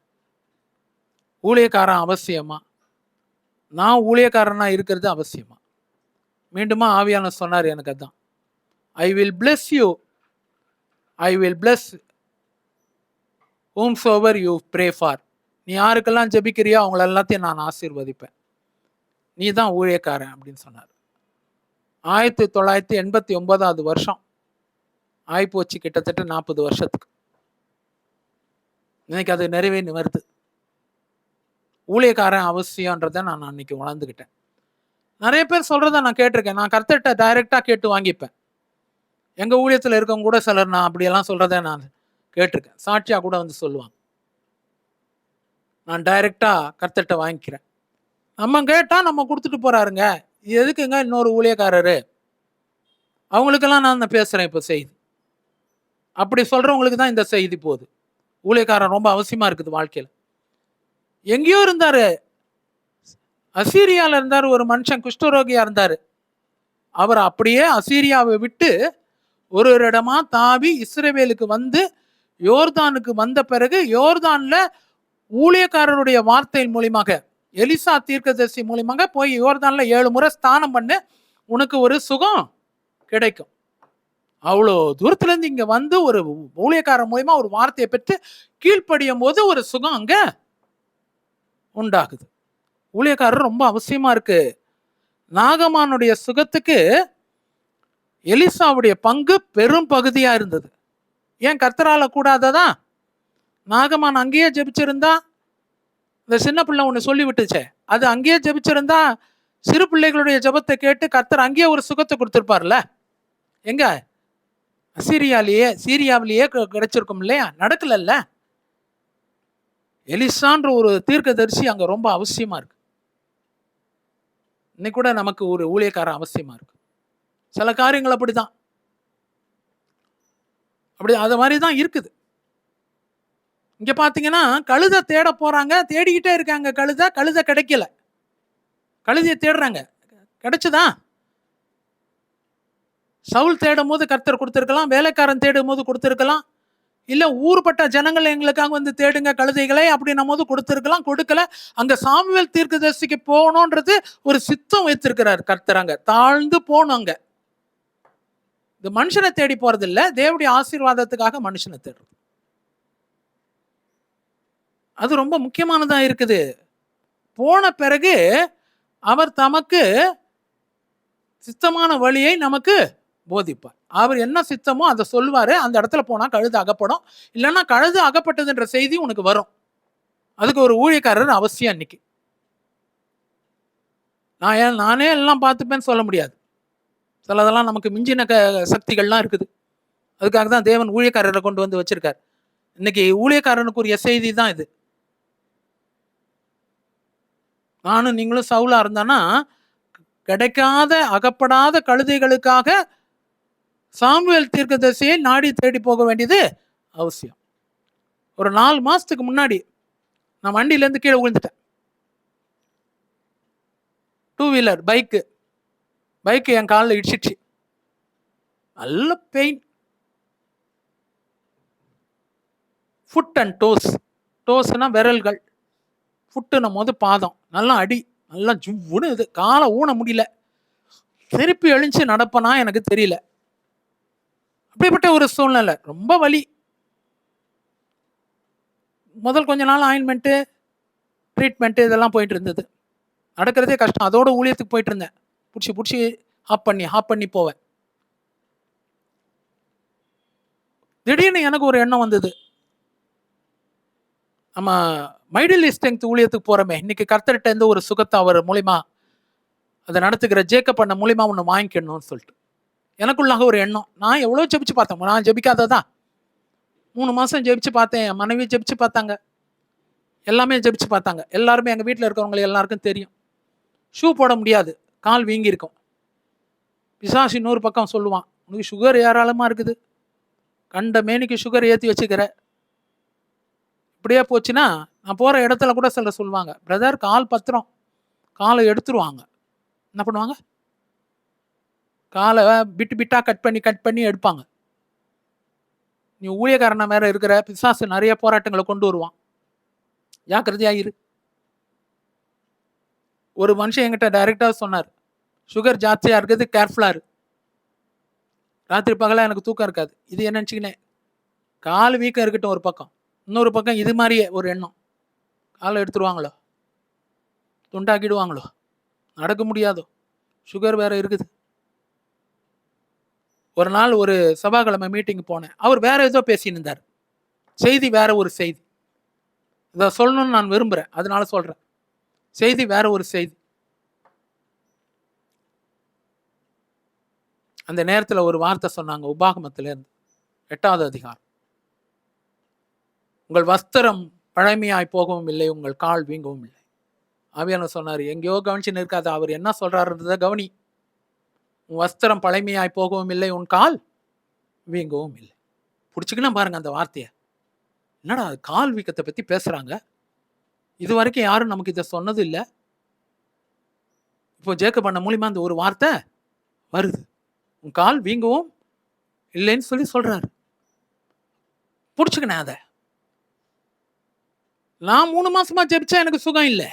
ஊழியக்காரன் அவசியமா? நான் ஊழியக்காரனா இருக்கிறது அவசியமா? மீண்டுமா ஆவியான சொன்னார் எனக்கு அதான், I will bless you, I will plus whomsoever you pray for. நீ யாருக்கெல்லாம் ஜெபிக்கிறியோ அவங்கள எல்லாத்தையும் நான் ஆசீர்வதிப்பேன், நீ தான் ஊழியக்காரன் அப்படின்னு சொன்னார். 1989 வருஷம் ஆயிப்போச்சு, கிட்டத்தட்ட 40 வருஷத்துக்கு. இன்னைக்கு அது நிறைவே வருது. ஊழியக்காரன் அவசியன்றதை நான் அன்னைக்கு உணர்ந்துக்கிட்டேன். நிறைய பேர் சொல்றத நான் கேட்டிருக்கேன். நான் கர்த்தர்கிட்ட டைரக்டா கேட்டு வாங்கிப்பேன். எங்க ஊழியத்தில் இருக்கவங்க கூட சிலர் நான் அப்படியெல்லாம் சொல்றதை நான் கேட்டிருக்கேன், சாட்சியா கூட வந்து சொல்லுவாங்க. நான் டைரக்டா கர்த்தர்கிட்ட வாங்கிக்கிறேன். நம்ம கேட்டா நம்ம கொடுத்துட்டு போறாருங்க, எதுக்குங்க இன்னொரு ஊழியக்காரரு? அவங்களுக்கெல்லாம் நான் பேசுறேன் இப்போ செய்தி. அப்படி சொல்றவங்களுக்கு தான் இந்த செய்தி போகுது. ஊழியக்காரன் ரொம்ப அவசியமா இருக்குது வாழ்க்கையில். எங்கேயோ இருந்தாரு, அசீரியால இருந்தாரு ஒரு மனுஷன், குஷ்டரோகியா இருந்தாரு. அவர் அப்படியே அசீரியாவை விட்டு ஒரு இடமா தாவி இஸ்ரவேலுக்கு வந்து யோர்தானுக்கு வந்த பிறகு, யோர்தான்ல ஊழியக்காரருடைய வார்த்தையின் மூலியமாக, எலிசா தீர்க்கதரிசி மூலியமாக போய் யோர்தான்ல 7 முறை ஸ்நானம் பண்ணு, உனக்கு ஒரு சுகம் கிடைக்கும். அவ்வளோ தூரத்துல இருந்து இங்க வந்து ஒரு ஊழியக்காரர் மூலியமா ஒரு வார்த்தையை பெற்று கீழ்ப்படியும் போது ஒரு சுகம் அங்க உண்டாகுது. ஊழியக்காரர் ரொம்ப அவசியமா இருக்கு. நாகமானுடைய சுகத்துக்கு எலிசாவுடைய பங்கு பெரும் பகுதியா இருந்தது. ஏன் கர்த்தரால கூடாததா? நாகமான் அங்கேயே ஜெபிச்சிருந்தா, இந்த சின்ன பிள்ளை ஒன்று சொல்லி விட்டுச்சே, அது அங்கேயே ஜெபிச்சிருந்தா சிறு பிள்ளைகளுடைய ஜெபத்தை கேட்டு கர்த்தர் அங்கேயே ஒரு சுகத்தை கொடுத்துருப்பார்ல. எங்க சீரியாவிலேயே கிடைச்சிருக்கும் இல்லையா? நடக்கலல்ல. எலிசான்ற ஒரு தீர்க்கதரிசி அங்க ரொம்ப அவசியமா இருக்கு. இன்னைக்கு கூட நமக்கு ஒரு ஊழியக்காரன் அவசியமா இருக்கு. சில காரியங்கள் அப்படிதான், அப்படி அது மாதிரி தான் இருக்குது. இங்க பாத்தீங்கன்னா கழுதை தேட போறாங்க, தேடிக்கிட்டே இருக்காங்க. கழுதை கிடைக்கல. கழுதையை தேடுறாங்க, கிடைச்சதா? சவுல் தேடும் போது கர்த்தர் கொடுத்திருக்கலாம், வேலைக்காரன் தேடும் போது கொடுத்திருக்கலாம், இல்லை ஊர்பட்ட ஜனங்கள் எங்களுக்காக வந்து தேடுங்க கழுதைகளை அப்படின்னும் போது கொடுத்துருக்கலாம், கொடுக்கல. அங்கே சாமுவேல் தீர்க்கதரிசிக்கு போகணுன்றது ஒரு சித்தம் வைத்திருக்கிறார் கர்த்தர். அங்கே தாழ்ந்து போகணும். அங்கே இது மனுஷனை தேடி போறது இல்லை, தேவனுடைய ஆசீர்வாதத்துக்காக மனுஷனை தேடுறது. அது ரொம்ப முக்கியமானதா இருக்குது. போன பிறகு அவர் தமக்கு சித்தமான வழியை நமக்கு போதிப்பார். அவர் என்ன சித்தமோ அதை சொல்லுவாரு. அந்த இடத்துல போனா கழுது அகப்படும், இல்லைன்னா கழுது அகப்பட்டதுன்ற செய்தி உனக்கு வரும். அதுக்கு ஒரு ஊழியக்காரர் அவசியம். இன்னைக்கு நானே எல்லாம் பார்த்துப்பேன்னு சொல்ல முடியாது. சிலதெல்லாம் நமக்கு மிஞ்சின சக்திகள்லாம் இருக்குது. அதுக்காக தான் தேவன் ஊழியக்காரரை கொண்டு வந்து வச்சிருக்கார். இன்னைக்கு ஊழியக்காரனுக்குரிய செய்தி தான் இது. நானும் நீங்களும் சவுலா இருந்தானா கிடைக்காத அகப்படாத கழுதைகளுக்காக சாமுவேல் தீர்க்கதரிசியை நாடி தேடி போக வேண்டியது அவசியம். ஒரு 4 மாசத்துக்கு முன்னாடி நான் வண்டியிலேருந்து கீழே விழுந்துட்டேன். 2 வீலர் பைக்கு என் காலில் இடிச்சிச்சு. நல்ல பெயின். ஃபுட் அண்ட் டோஸ்னா விரல்கள், ஃபுட்டுன்னும் போது பாதம், நல்லா அடி, நல்லா ஜுவ்வுன்னு இது. காலை ஊன முடியல, திருப்பி எழுந்து நடப்பனா எனக்கு தெரியல. அப்படிப்பட்ட ஒரு சூழ்நிலை, ரொம்ப வலி. முதல் கொஞ்ச நாள் ஆயின்மெண்ட்டு, ட்ரீட்மெண்ட்டு இதெல்லாம் போயிட்டு இருந்தது. நடக்கிறதே கஷ்டம். அதோட ஊழியத்துக்கு போயிட்டு இருந்தேன். பிடிச்சி ஹாப் பண்ணி போவேன். திடீர்னு எனக்கு ஒரு எண்ணம் வந்தது, நம்ம மைடில் ஸ்ட்ரெங்த் ஊழியத்துக்கு போகிறோமே, இன்னைக்கு கர்த்தர்கிட்ட இருந்து ஒரு சுகத்தை அவர் மூலிமா அதை நடத்துக்கிற ஜேக்கப் பண்ண மூலிமா ஒன்று வாங்கிக்கணும்னு சொல்லிட்டு எனக்குள்ளாக ஒரு எண்ணம். நான் எவ்வளோ ஜெபிச்சு பார்த்தேன். நான் ஜெபிக்காததான் 3 மாதம் ஜெபிச்சு பார்த்தேன். என் மனைவி ஜெபிச்சு பார்த்தாங்க, எல்லாமே ஜெபிச்சு பார்த்தாங்க. எல்லாருமே எங்கள் வீட்டில் இருக்கிறவங்க எல்லாருக்கும் தெரியும். ஷூ போட முடியாது, கால் வீங்கி இருக்கும். பிசாசு இன்னொரு பக்கம் சொல்லுவான், உனக்கு சுகர் ஏராளமாக இருக்குது, கண்ட மேனிக்கு சுகர் ஏற்றி வச்சுக்கிற. இப்படியே போச்சுன்னா நான் போகிற இடத்துல கூட சிலர் சொல்லுவாங்க, பிரதர் கால் பத்திரம், காலை எடுத்துருவாங்க. என்ன பண்ணுவாங்க, காலை பிட்டாக கட் பண்ணி எடுப்பாங்க. நீ ஊழியக்காரன மேலே இருக்கிற, பிசாசு நிறைய போராட்டங்களை கொண்டு வருவான், ஜாக்கிரதையாயிரு. ஒரு மனுஷன் என்கிட்ட டைரெக்டாக சொன்னார், சுகர் ஜாஸ்தியாக இருக்குது, கேர்ஃபுல்லாக இரு. ராத்திரி பகலாக எனக்கு தூக்கம் இருக்காது. இது என்ன நினச்சிக்கினேன், கால் வீக்கம் இருக்கட்டும் ஒரு பக்கம், இன்னொரு பக்கம் இது மாதிரியே ஒரு எண்ணம், காலை எடுத்துருவாங்களோ, துண்டாக்கிடுவாங்களோ, நடக்க முடியாதோ, சுகர் வேற இருக்குது. ஒரு நாள் ஒரு சபாக்கிழமை மீட்டிங் போனேன். அவர் வேற ஏதோ பேசின்னு இருந்தார், செய்தி வேற ஒரு செய்தி. இதை சொல்லணும்னு நான் விரும்புகிறேன், அதனால சொல்கிறேன். செய்தி வேற ஒரு செய்தி. அந்த நேரத்தில் ஒரு வார்த்தை சொன்னாங்க, உபாகமத்திலேருந்து 8வது அதிகாரம். உங்கள் வஸ்திரம் பழமையாய் போகவும் இல்லை, உங்கள் கால் வீங்கவும் இல்லை. ஆவியானவர் சொன்னார், எங்கேயோ கவனிச்சுன்னு இருக்காது, அவர் என்ன சொல்றாருன்றத கவனி. உன் வஸ்திரம் பழமையாய் போகவும் இல்லை, உன் கால் வீங்கவும் இல்லை. பிடிச்சிக்கினா பாருங்க அந்த வார்த்தையை. என்னடா கால் வீக்கத்தை பற்றி பேசுகிறாங்க, இது வரைக்கும் யாரும் நமக்கு இதை சொன்னது இல்லை. இப்போ ஜேக்கப் பண்ண மூலியமா அந்த ஒரு வார்த்தை வருது, உன் கால் வீங்கவும் இல்லைன்னு சொல்லி சொல்றாரு. பிடிச்சிக்கினேன் அதை. நான் 3 மாசமா ஜெபிச்சா எனக்கு சுகம் இல்லை.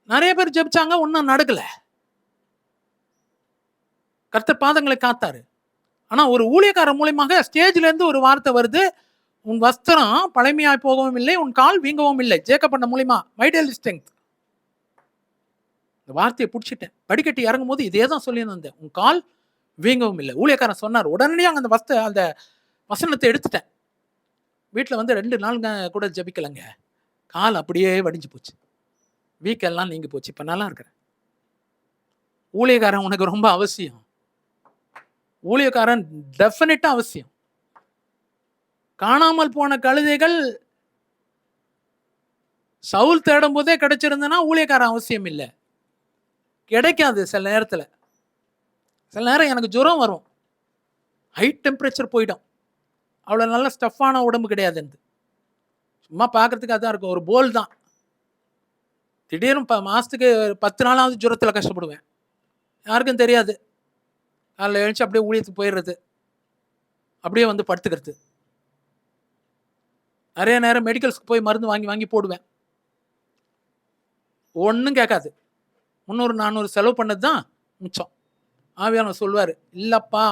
நிறைய பேர் ஜெபிச்சாங்க, ஒன்றும் நடக்கல. கர்த்தர் பாதங்களை காத்தாரு. ஆனா ஒரு ஊழியக்காரர் மூலியமாக ஸ்டேஜ்ல இருந்து ஒரு வார்த்தை வருது, உன் வஸ்திரம் பழமையாய் போகவும் இல்லை, உன் கால் வீங்கவும் இல்லை. ஜேக்கப் பண்ண மூலியமா மைடில் ஸ்ட்ரெங்த். இந்த வார்த்தையை பிடிச்சிட்டேன். படிக்கட்டி இறங்கும் போது இதே தான் சொல்லி வந்தேன், உன் கால் வீங்கவும் இல்லை. ஊழியக்காரன் சொன்னார். உடனடியாக அந்த வசனத்தை எடுத்துட்டேன். வீட்டில் வந்து 2 நாள் கூட ஜபிக்கலைங்க. கால் அப்படியே வடிஞ்சு போச்சு, வீக்கெல்லாம் நீங்கி போச்சு. இப்போ நல்லா இருக்கிறேன். ஊழியக்காரன் உனக்கு ரொம்ப அவசியம். ஊழியக்காரன் டெஃபினட்டா அவசியம். காணாமல் போன கழுதைகள் சவுல் தேடும் போதே கிடைச்சிருந்தனா ஊழியக்காரன் அவசியம் இல்லை, கிடைக்காது. சில நேரத்தில் சில நேரம் எனக்கு ஜுரம் வரும், ஹை டெம்பரேச்சர் போயிடும். அவ்வளோ நல்ல ஸ்டஃப்பான உடம்பு கிடையாது, சும்மா பார்க்கறதுக்கு அதான் இருக்கும், ஒரு போல் தான். திடீர்னு மாதத்துக்கு 10 நாளாவது ஜுரத்தில் கஷ்டப்படுவேன், யாருக்கும் தெரியாது. காலைல எழுந்துச்சு அப்படியே ஊழியத்துக்கு போயிடுறது, அப்படியே வந்து படுத்துக்கிறது. நிறைய நேரம் மெடிக்கல்ஸ்க்கு போய் மருந்து வாங்கி வாங்கி போடுவேன், ஒன்றும் கேட்காது. 300-400 செலவு பண்ணது தான் மிச்சம். ஆவியானவர் சொல்லுவார், இல்லைப்பா,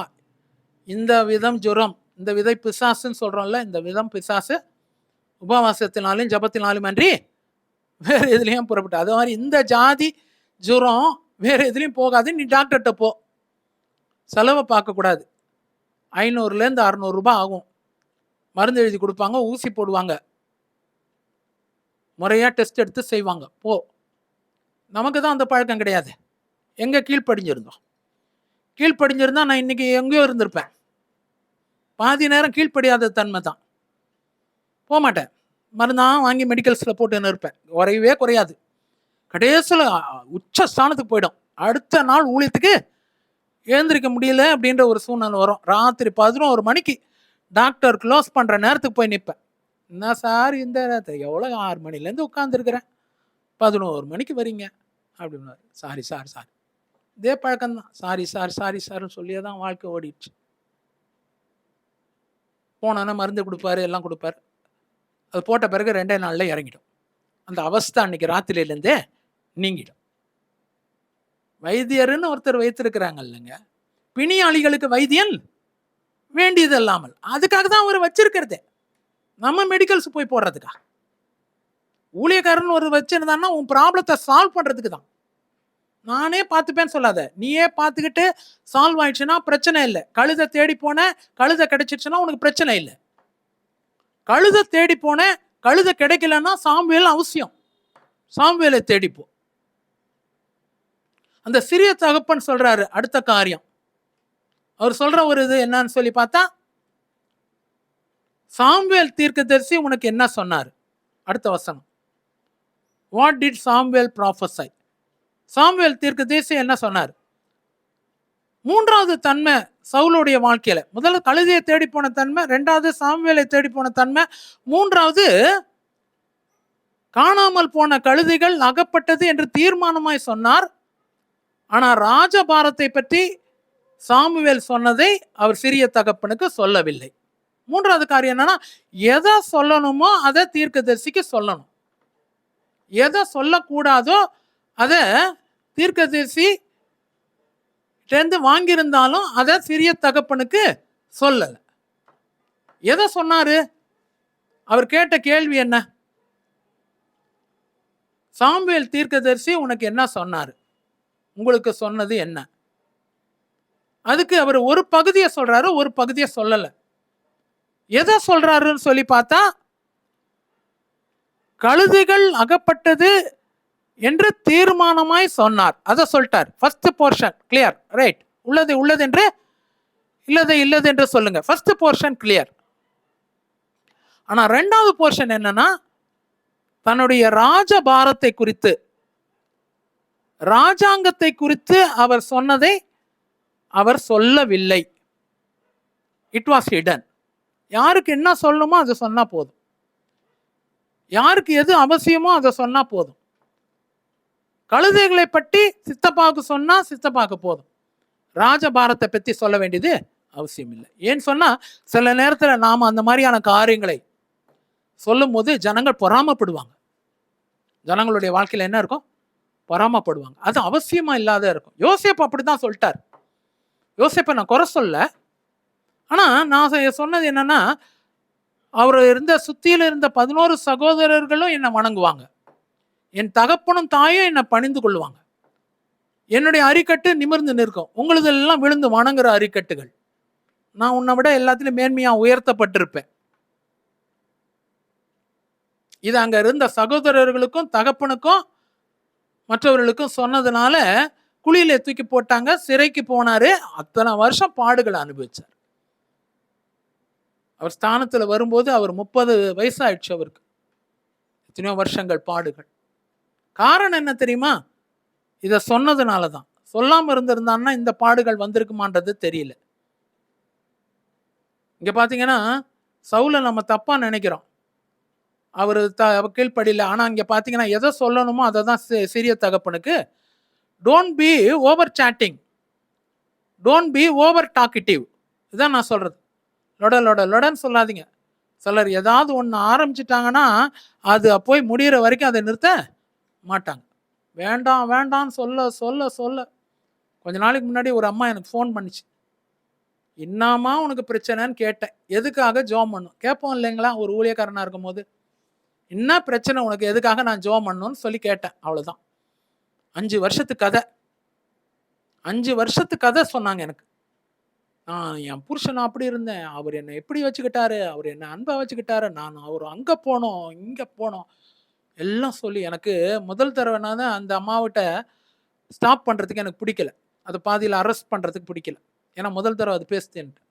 இந்த விதம் ஜுரம், இந்த விதை பிசாசுன்னு சொல்கிறோம்ல, இந்த விதம் பிசாசு உபவாசத்தினாலும் ஜபத்தினாலும் அன்றி வேறு எதுலேயும் புறப்பட்டு. அது மாதிரி இந்த ஜாதி ஜுரம் வேறு எதுலேயும் போகாது, நீ டாக்டர்கிட்ட போ. செலவை பார்க்கக்கூடாது. 500லேருந்து 600 ரூபாய் ஆகும். மருந்து எழுதி கொடுப்பாங்க, ஊசி போடுவாங்க, முறையாக டெஸ்ட் எடுத்து செய்வாங்க, போ. நமக்கு தான் அந்த பழக்கம் கிடையாது. எங்கே கீழ்ப்படிஞ்சிருந்தோம். கீழ்ப்படிஞ்சிருந்தா நான் இன்றைக்கி எங்கேயோ இருந்திருப்பேன். பாதி நேரம் கீழ்ப்படியாத தன்மை தான். போக மாட்டேன், மருந்தான் வாங்கி மெடிக்கல்ஸில் போட்டுன்னு இருப்பேன். குறையவே குறையாது. கடைசியில் உச்ச ஸ்தானத்துக்கு போயிடும். அடுத்த நாள் ஊழியத்துக்கு எழுந்திருக்க முடியல அப்படின்ற ஒரு சூழ்நிலை வரும். ராத்திரி 11 மணிக்கு டாக்டர் க்ளோஸ் பண்ணுற நேரத்துக்கு போய் நிற்பேன். என்ன சார் இந்த நேரத்தில் எவ்வளோ 6 மணிலேருந்து உட்காந்துருக்கிறேன், 11 மணிக்கு வரீங்க அப்படின்னு. Sorry sir, sorry. இதே பழக்கம்தான். சாரி சார், சாரி சார்னு சொல்லியே தான் வாழ்க்கை ஓடிடுச்சு. போனோன்னா மருந்து கொடுப்பாரு, எல்லாம் கொடுப்பாரு. அது போட்ட பிறகு 2 நாளில் இறங்கிடும். அந்த அவஸ்தை அன்னைக்கு ராத்திரியிலேருந்தே நீங்கிடும். வைத்தியர்னு ஒருத்தர் வைத்திருக்கிறாங்க இல்லைங்க, பிணியாளிகளுக்கு வைத்தியன் வேண்டியது இல்லாமல். அதுக்காக தான் அவர் வச்சிருக்கிறதே, நம்ம மெடிக்கல்ஸ் போய் போடுறதுக்கா. ஊழியக்காரன் ஒரு வச்சிருந்தான்னா உன் ப்ராப்ளத்தை சால்வ் பண்ணுறதுக்கு தான். நானே பார்த்துப்பேன்னு சொல்லாத, நீயே பார்த்துக்கிட்டு சால்வ் ஆயிடுச்சுன்னா பிரச்சனை இல்லை. கழுதை தேடி போன கழுதை கிடைச்சிடுச்சுன்னா உனக்கு பிரச்சனை இல்லை. கழுதை தேடி போன கழுதை கிடைக்கலன்னா சாமுவேல் அவசியம், சாமுவேலை தேடிப்போ. அந்த சிறிய தகப்பன் சொல்றாரு அடுத்த காரியம். அவர் சொல்ற ஒரு இது என்னன்னு சொல்லி பார்த்தா, சாமுவேல் தீர்க்கதரிசி உனக்கு என்ன சொன்னார்? அடுத்த வசனம், வாட் டிட் சாமுவேல் ப்ராஃபஸை? சாமுவேல் தீர்க்கதரிசி என்ன சொன்னார்? மூன்றாவது தன்மை சவுலுடைய வாழ்க்கையில, முதல்ல கழுதையை தேடி போன தன்மை, 2வது சாமுவேலை தேடி போன தன்மை, 3வது காணாமல் போன கழுதைகள் அகப்பட்டது என்று தீர்மானமாய் சொன்னார். ஆனால் ராஜபாரத்தை பற்றி சாமுவேல் சொன்னதை அவர் சிறிய தகப்பனுக்கு சொல்லவில்லை. 3வது காரியம் என்னன்னா, எதை சொல்லணுமோ அதை தீர்க்கதரிசிக்கு சொல்லணும், எதை சொல்லக்கூடாதோ அதை தீர்க்கதரிசி வாங்கியிருந்தாலும் அதை சிறிய தகப்பனுக்கு சொல்லல. எதை சொன்னாரு? அவர் கேட்ட கேள்வி என்ன? சாமுவேல் தீர்க்கதரிசி உனக்கு என்ன சொன்னாரு, உங்களுக்கு சொன்னது என்ன? அதுக்கு அவர் ஒரு பகுதியை சொல்றாரு, ஒரு பகுதியை சொல்லல. எதை சொல்றாருன்னு சொல்லி பார்த்தா, கழுதைகள் அகப்பட்டது என்று தீர்மானமாய் சொன்னார், அதை சொல்லிட்டார். First portion clear, right. உள்ளது உள்ளது என்று, இல்லது இல்லது என்று சொல்லுங்க. First portion clear. ஆனா 2வது போர்ஷன் என்னன்னா, தன்னுடைய ராஜபாரத்தை குறித்து, ராஜாங்கத்தை குறித்து அவர் சொன்னதை அவர் சொல்லவில்லை. It was hidden. யாருக்கு என்ன சொல்லணுமோ அதை சொன்னா போதும், யாருக்கு எது அவசியமோ அதை சொன்னா போதும். கழுதைகளை பற்றி சித்தப்பாவுக்கு சொன்னா சித்தப்பாவுக்கு போதும், ராஜபாரத்தை பற்றி சொல்ல வேண்டியது அவசியம் இல்லை. ஏன்னு சொன்னா, சில நேரத்தில் நாம் அந்த மாதிரியான காரியங்களை சொல்லும் போது ஜனங்கள் பொறாமப்படுவாங்க. ஜனங்களுடைய வாழ்க்கையில் என்ன இருக்கும்? பொறாமப்படுவாங்க. அது அவசியமா இல்லாத இருக்கும். யோசேப்பு அப்படிதான் சொல்லிட்டார். யோசேப்பை நான் குறை சொல்ல, ஆனா நான் சொன்னது என்னன்னா, அவர் இருந்த சுத்தியில் இருந்த 11 சகோதரர்களும் என்னை வணங்குவாங்க, என் தகப்பனும் தாயும் என்னை பணிந்து கொள்வாங்க, என்னுடைய அரிக்கட்டு நிமிர்ந்து நிற்கும். உங்களது எல்லாம் விழுந்து வணங்குற அரிக்கட்டுகள். நான் உன்னை விட எல்லாத்திலும் மேன்மையா உயர்த்தப்பட்டிருப்பேன். இது அங்க இருந்த சகோதரர்களுக்கும் தகப்பனுக்கும் மற்றவர்களுக்கும் சொன்னதுனால குழியில தூக்கி போட்டாங்க, சிறைக்கு போனாரு. அத்தனை வருஷம் பாடுகளை அனுபவிச்சார். அவர் ஸ்தானத்துல வரும்போது அவர் 30 வயசாயிடுச்சு. அவருக்கு எத்தனையோ வருஷங்கள் பாடுகள். காரணம் என்ன தெரியுமா? இதை சொன்னதுனால தான். சொல்லாம இருந்திருந்தான்னா இந்த பாடுகள் வந்திருக்குமான்றது தெரியல. இங்க பாத்தீங்கன்னா, சவுலை நம்ம தப்பா நினைக்கிறோம், அவர் கீழ்ப்படியில. ஆனா இங்க பாத்தீங்கன்னா, எதை சொல்லணுமோ அதை தான் சிறிய தகப்பனுக்கு. Don't be over chatting, don't be over talkative. இதுதான் நான் சொல்றது. லொட லொட லொடன்னு சொல்லாதீங்க. சிலர் ஏதாவது ஒன்று ஆரம்பிச்சிட்டாங்கன்னா அது போய் முடிகிற வரைக்கும் அதை நிறுத்த மாட்டாங்க. வேண்டாம் வேண்டாம்னு சொல்ல சொல்ல சொல்ல கொஞ்ச நாளைக்கு முன்னாடி ஒரு அம்மா எனக்கு ஃபோன் பண்ணிச்சு. என்னம்மா உனக்கு பிரச்சனைன்னு கேட்டேன். எதுக்காக ஜெபம் பண்ணும் கேட்போம் இல்லைங்களா, ஒரு ஊழியக்காரனாக இருக்கும் போது. என்ன பிரச்சனை உனக்கு, எதுக்காக நான் ஜெபம் பண்ணணும்னு சொல்லி கேட்டேன். அவ்வளோதான். 5 வருஷத்து கதை. 5 வருஷத்து கதை சொன்னாங்க எனக்கு. நான் என் புருஷன் அப்படி இருந்தேன், அவர் என்னை எப்படி வச்சுக்கிட்டாரு, அவர் என்னை அன்பை வச்சுக்கிட்டாரு, நான் அவர் அங்கே போனோம் இங்கே போனோம் எல்லாம் சொல்லி எனக்கு முதல் தடவைனா தான் அந்த அம்மாவிட்ட ஸ்டாப் பண்ணுறதுக்கு எனக்கு பிடிக்கல. அது பாதியில் அரெஸ்ட் பண்ணுறதுக்கு பிடிக்கல. ஏன்னா முதல் தடவை அது பேசுதேன்ட்டு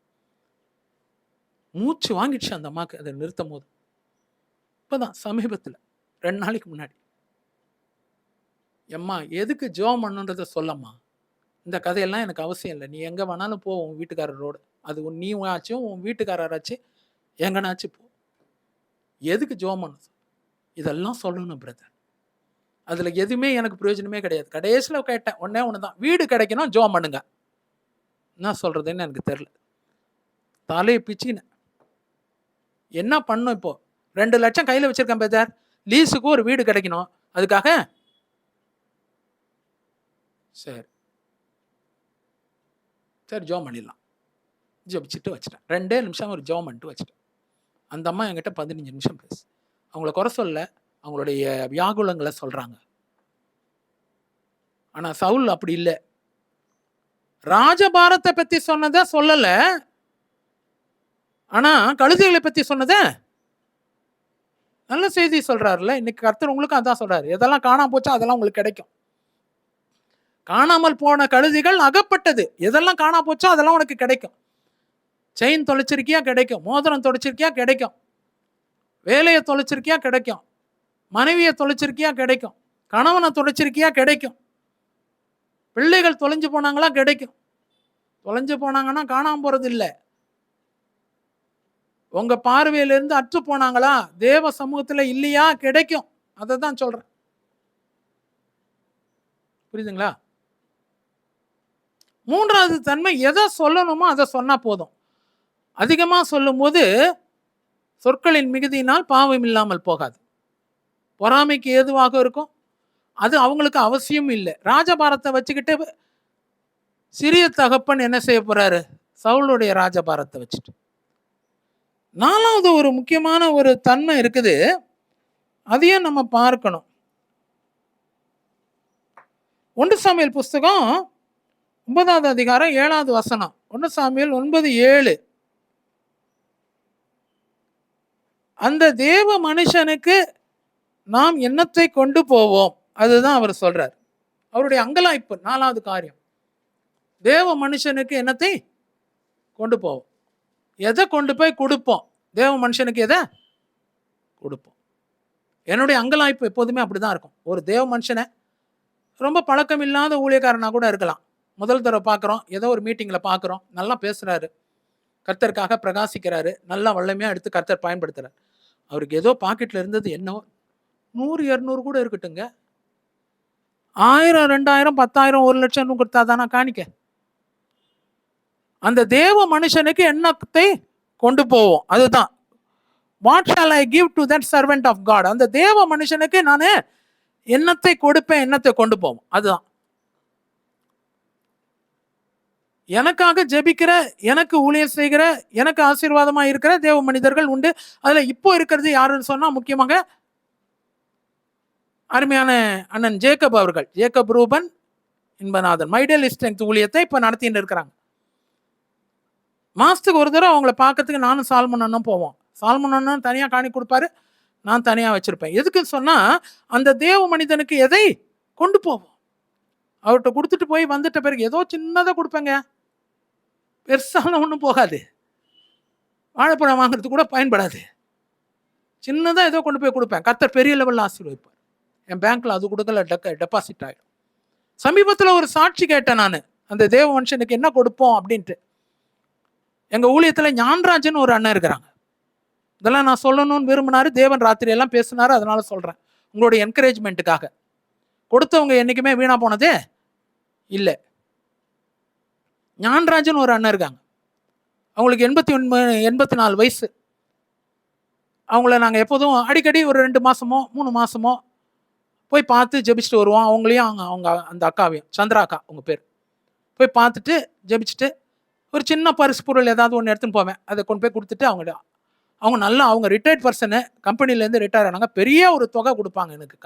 மூச்சு வாங்கிடுச்சு அந்த அம்மாவுக்கு அதை நிறுத்தும் போது. இப்போதான் சமீபத்தில் 2 நாளைக்கு முன்னாடி, எம்மா எதுக்கு ஜெபம் பண்ணுன்றதை சொல்லம்மா, இந்த கதையெல்லாம் எனக்கு அவசியம் இல்லை, நீ எங்கே வேணாலும் போ உன் வீட்டுக்காரரோடு, அது நீ ஆச்சும் உன் வீட்டுக்காரராச்சு எங்கனாச்சும் போ, எதுக்கு ஜெபம் பண்ண இதெல்லாம் சொல்லணும் பிரதர். அதில் எதுவுமே எனக்கு பிரயோஜனமே கிடையாது. கடைசியில் கேட்டேன், ஒன்றே ஒன்று தான், வீடு கிடைக்கணும் ஜெபம் பண்ணுங்க. என்ன சொல்கிறதுன்னு எனக்கு தெரில. தலையை பிச்சினேன். என்ன பண்ணும் இப்போ, 2 லட்சம் கையில் வச்சுருக்கேன் பிரதர், லீஸுக்கு ஒரு வீடு கிடைக்கணும், அதுக்காக சரி சரி ஜெபம் பண்ணிடலாம். ஜெபிச்சுட்டு வச்சுட்டேன். 2 நிமிஷம் ஒரு ஜெபம் பண்ணிட்டு வச்சுட்டேன். அந்த அம்மா என்கிட்ட 15 நிமிஷம் பேசு. அவங்கள குறை சொல்ல, அவங்களுடைய வியாகுலங்களை சொல்கிறாங்க. ஆனால் சவுல் அப்படி இல்லை. ராஜபாரத்தை பற்றி சொன்னதை சொல்லலை, ஆனால் கழுதைகளை பற்றி சொன்னதை நல்ல செய்தி சொல்கிறாருல்ல. இன்னைக்கு கர்த்தர் உங்களுக்கு அதான் சொல்கிறாரு, எதெல்லாம் காணாம போச்சோ அதெல்லாம் உங்களுக்கு கிடைக்கும். காணாமல் போன கழுதைகள் அகப்பட்டது, எதெல்லாம் காணாம போச்சோ அதெல்லாம் உனக்கு கிடைக்கும். செயின் தொலைச்சிருக்கியா கிடைக்கும், மோதிரம் தொலைச்சிருக்கியா கிடைக்கும், வேலையை தொலைச்சிருக்கியா கிடைக்கும், மனைவியை தொலைச்சிருக்கியா கிடைக்கும், கணவனை தொலைச்சிருக்கியா கிடைக்கும், பிள்ளைகள் தொலைஞ்சு போனாங்களா கிடைக்கும். தொலைஞ்சு போனாங்கன்னா காணாம போறது இல்லை, உங்க பார்வையிலிருந்து அற்று போனாங்களா, தேவ சமூகத்துல இல்லையா கிடைக்கும். அதை தான் சொல்றேன். புரியுதுங்களா? 3வது தன்மை, எதை சொல்லணுமோ அதை சொன்னா போதும். அதிகமாக சொல்லும் போது சொற்களின் மிகுதியினால் பாவம் இல்லாமல் போகாது. பொறாமைக்கு ஏதுவாக இருக்கும், அது அவங்களுக்கு அவசியம் இல்லை. ராஜபாரத்தை வச்சுக்கிட்டு சிறிய தகப்பன் என்ன செய்ய போறாரு, சவுளுடைய ராஜபாரத்தை வச்சுட்டு. 4வது ஒரு முக்கியமான ஒரு தன்மை இருக்குது, அதையும் நம்ம பார்க்கணும். 1 சாமுவேல் புஸ்தகம் 9வது அதிகாரம் 7வது வசனம். 1 சாமுவேல் 9:7. அந்த தேவ மனுஷனுக்கு நாம் எண்ணத்தை கொண்டு போவோம், அதுதான் அவர் சொல்றார். அவருடைய அங்கலாய்ப்பு 4வது காரியம். தேவ மனுஷனுக்கு எண்ணத்தை கொண்டு போவோம். எதை கொண்டு போய் கொடுப்போம், தேவ மனுஷனுக்கு எதை கொடுப்போம். என்னுடைய அங்கலாய்ப்பு எப்போதுமே அப்படிதான் இருக்கும். ஒரு தேவ மனுஷனை, ரொம்ப பழக்கம் இல்லாத ஊழியக்காரனா கூட இருக்கலாம், முதல் தடவை பார்க்குறோம், ஏதோ ஒரு மீட்டிங்கில் பார்க்குறோம், நல்லா பேசுகிறாரு, கர்த்தருக்காக பிரகாசிக்கிறாரு, நல்லா வல்லமையாக எடுத்து கர்த்தர் பயன்படுத்துகிறார். அவருக்கு ஏதோ பாக்கெட்டில் இருந்தது என்னவோ 100, 200 கூட இருக்கட்டுங்க, 1000, 2000, 10,000, 1 லட்சம் கொடுத்தா தானே காணிக்க. அந்த தேவ மனுஷனுக்கு எண்ணத்தை கொண்டு போவோம், அதுதான். What shall I give to that servant of God. அந்த தேவ மனுஷனுக்கு நான் எண்ணத்தை கொடுப்பேன், எண்ணத்தை கொண்டு போவோம், அதுதான். எனக்காக ஜெபிக்கிற, எனக்கு ஊழியர் செய்கிற, எனக்கு ஆசீர்வாதமா இருக்கிற தேவ மனிதர்கள் உண்டு. அதுல இப்போ இருக்கிறது யாருன்னு சொன்னா, முக்கியமாக அருமையான அண்ணன் ஜேக்கப் அவர்கள், ஜேக்கப் ரூபன் இன்பநாதன் மைடல் ஸ்ட்ரெங்த் ஊழியத்தை இப்போ நடத்திட்டு இருக்கிறாங்க. மாசத்துக்கு ஒரு தடவை அவங்கள பார்க்கறதுக்கு நானும் சால்மன் அண்ணனும் போவோம். சால்மன் அண்ணன் தனியாக காணி கொடுப்பாரு, நான் தனியாக வச்சிருப்பேன். எதுக்குன்னு சொன்னா, அந்த தேவ மனிதனுக்கு எதை கொண்டு போவோம். அவர்கிட்ட கொடுத்துட்டு போய் வந்துட்ட பிறகு ஏதோ சின்னதாக கொடுப்பேங்க, பெருசான ஒன்றும் போகாது, வாழைப்பழம் வாங்குறதுக்கு கூட பயன்படாது, சின்னதாக ஏதோ கொண்டு போய் கொடுப்பேன். கர்த்தர் பெரிய லெவலில் ஆசீர்வதிப்பார். என் பேங்க்ல அது கொடுக்கல, டெபாசிட் ஆகிடும். சமீபத்தில் ஒரு சாட்சி கேட்டேன் நான், அந்த தேவ மனுஷனுக்கு என்ன கொடுப்போம் அப்படின்ட்டு. எங்கள் ஊழியத்தில் ஞான்ராஜன் ஒரு அண்ணன் இருக்கிறாங்க. இதெல்லாம் நான் சொல்லணும்னு விரும்பினாரு, தேவன் ராத்திரியெல்லாம் பேசினாரு, அதனால சொல்கிறேன் உங்களுடைய என்கரேஜ்மெண்ட்டுக்காக. கொடுத்தவங்க என்றைக்குமே வீணாக போனதே இல்லை. ஞான்ராஜன் ஒரு அண்ணன் இருக்காங்க, அவங்களுக்கு 84 வயசு. அவங்கள நாங்கள் எப்போதும் அடிக்கடி ஒரு 2 மாதமோ 3 மாதமோ போய் பார்த்து ஜெபிச்சுட்டு வருவோம். அவங்களையும் அவங்க அந்த அக்காவையும், சந்திரா அக்கா அவங்க பேர், போய் பார்த்துட்டு ஜெபிச்சுட்டு ஒரு சின்ன பரிசு பொருள் ஏதாவது ஒன்று எடுத்துன்னு போவேன். அதை கொண்டு போய் கொடுத்துட்டு அவங்க நல்லா, அவங்க ரிட்டையர்ட் பர்சனு, கம்பெனிலேருந்து ரிட்டையர் ஆனாங்க. பெரிய ஒரு தொகை கொடுப்பாங்க எனக்கு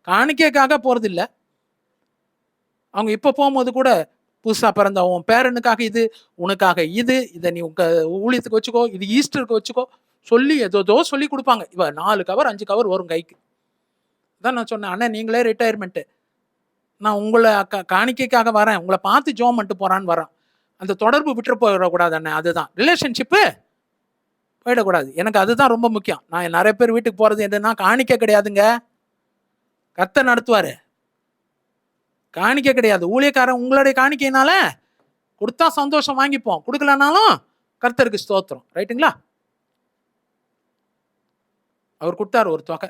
காணிக்கைக்காக போகிறது இல்லை. அவங்க இப்போ போகும்போது கூட புதுசாக பிறந்த உன் பேரனுக்காக இது, உனக்காக இது, இதை நீ ஊழியத்துக்கு வச்சுக்கோ, இது ஈஸ்டருக்கு வச்சுக்கோ சொல்லி ஏதோ சொல்லி கொடுப்பாங்க. 4 கவர் 5 கவர் வரும் கைக்கு. தான் நான் சொன்னேன், அண்ணன் நீங்களே ரிட்டையர்மெண்ட்டு, நான் உங்களை காணிக்கைக்காக வரேன், உங்களை பார்த்து ஜோம் பண்ணிட்டு போகிறான்னு வரேன். அந்த தொடர்பு விட்டு போயிடக்கூடாது அண்ணன். அதுதான் ரிலேஷன்ஷிப்பு, போயிடக்கூடாது. எனக்கு அதுதான் ரொம்ப முக்கியம். நான் நிறைய பேர் வீட்டுக்கு போகிறது என்னன்னா, காணிக்கை கிடையாதுங்க, கர்த்தர் நடத்துவார். காணிக்கை கிடையாது. ஊழியக்காரன் உங்களுடைய காணிக்கையினால கொடுத்தா சந்தோஷம் வாங்கிப்போம், கொடுக்கலனாலும் கர்த்தருக்கு ஸ்தோத்திரம். ரைட்டுங்களா? அவர் கொடுத்தாரு ஒரு தொகை.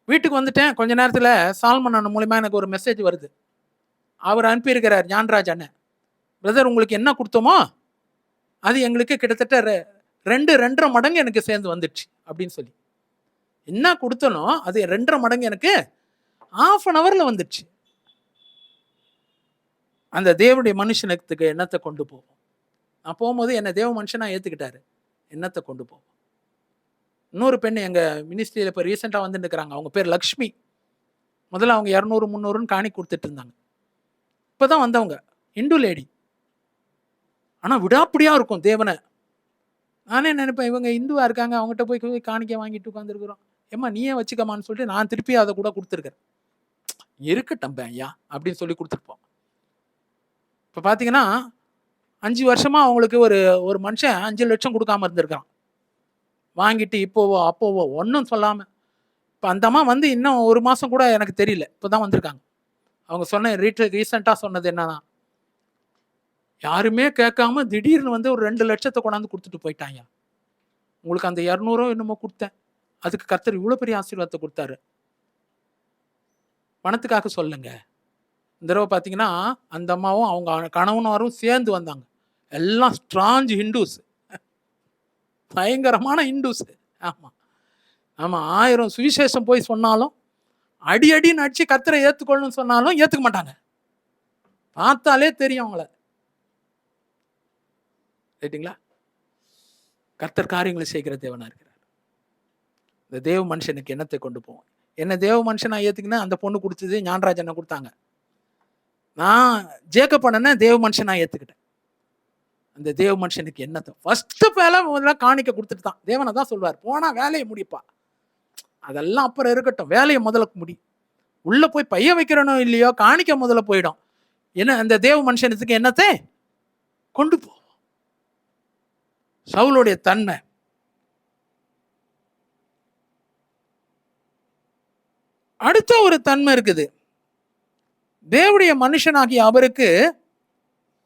வீட்டுக்கு வந்துட்டேன். கொஞ்ச நேரத்தில் சால்மன் அண்ணன் மூலிமா எனக்கு ஒரு மெசேஜ் வருது. அவர் அனுப்பியிருக்கிறார், ஞான்ராஜ் அண்ணன், பிரதர் உங்களுக்கு என்ன கொடுத்தோமோ அது எங்களுக்கு கிட்டத்தட்ட 2.5 மடங்கு எனக்கு சேர்ந்து வந்துடுச்சு அப்படின்னு சொல்லி. என்ன கொடுத்தனோ அது 2.5 மடங்கு எனக்கு ½ அன் ஹவரில் வந்துடுச்சு. அந்த தேவனுடைய மனுஷனுக்கு என்னத்தை கொண்டு போவோம்? நான் போகும்போது என்னை தேவ மனுஷனாக ஏற்றுக்கிட்டாரு. என்னத்தை கொண்டு போவோம்? இன்னொரு பெண் எங்கள் மினிஸ்ட்ரியில் இப்போ ரீசெண்டாக வந்துட்டு இருக்கிறாங்க. அவங்க பேர் லக்ஷ்மி. முதல்ல அவங்க 200 300ன்னு காணி கொடுத்துட்டு இருந்தாங்க. இப்போ தான் வந்தவங்க, இந்து லேடி. ஆனால் விடாப்பிடியாக இருக்கும் தேவனை. நானே நினைப்பேன், இவங்க இந்துவாக இருக்காங்க, அவங்ககிட்ட போய் காணிக்கை வாங்கிட்டு உட்காந்துருக்குறோம். ஏம்மா நீயே வச்சுக்கமான்னு சொல்லிட்டு நான் திருப்பி அதை கூட கொடுத்துருக்கேன். இருக்கட்டும் ஐயா அப்படின்னு சொல்லி கொடுத்துருப்போம். இப்போ பார்த்தீங்கன்னா 5 வருஷமாக அவங்களுக்கு ஒரு மனுஷன் 5 லட்சம் கொடுக்காம இருந்திருக்கான். வாங்கிட்டு இப்போவோ அப்போவோ ஒன்றும் சொல்லாமல். இப்போ அந்த அம்மா வந்து இன்னும் 1 மாதம் கூட எனக்கு தெரியல, இப்போ தான் வந்திருக்காங்க. அவங்க ரீசெண்டாக சொன்னது என்னன்னா, யாருமே கேட்காம திடீர்னு வந்து ஒரு 2 லட்சத்தை கொண்டாந்து கொடுத்துட்டு போயிட்டாங்க. உங்களுக்கு அந்த 200 என்னமோ கொடுத்தேன், அதுக்கு கர்த்தர் இவ்வளோ பெரிய ஆசீர்வாதத்தை கொடுத்தாரு. பணத்துக்காக சொல்லுங்க. இந்த தடவை பார்த்தீங்கன்னா அந்த அம்மாவும் அவங்க கணவனாரும் சேர்ந்து வந்தாங்க. எல்லாம் ஸ்ட்ராங் ஹிந்துஸ், பயங்கரமான ஹிந்துஸ். ஆமாம் ஆமாம், 1000 சுவிசேஷம் போய் சொன்னாலும், அடி நடிச்சு கர்த்தரை ஏற்றுக்கொள்ளணும்னு சொன்னாலும் ஏற்றுக்க மாட்டாங்க. பார்த்தாலே தெரியும் அவங்கள. ரைட்டுங்களா? கர்த்தர் காரியங்களை செய்கிற தேவனா இருக்கிறார். இந்த தேவ மனுஷனுக்கு என்னத்தை கொண்டு போவோம்? என்ன தேவ மனுஷனா ஏற்றுக்கினா அந்த பொண்ணு கொடுத்தது ஞானராஜ் என்ன கொடுத்தாங்க. நான் ஜேக்கப் பண்ணன தேவ மனுஷனா ஏற்றுக்கிட்டேன். அந்த தேவ மனுஷனுக்கு என்னத்தை ஃபர்ஸ்ட் வேலை முதல்ல காணிக்க கொடுத்துட்டு தான் தேவனை தான் சொல்வார், போனா வேலையை முடிப்பா, அதெல்லாம் அப்புறம் இருக்கட்டும், வேலையை முதல்ல முடி. உள்ள போய் பைய வைக்கிறனோ இல்லையோ காணிக்க முதல்ல போயிடும். என்ன அந்த தேவ மனுஷனுக்கு என்னத்தை கொண்டு போ. சவுலுடைய தன்மை. அடுத்த ஒரு தன்மை இருக்குது. தேவனுடைய மனுஷனாகிய அவருக்கு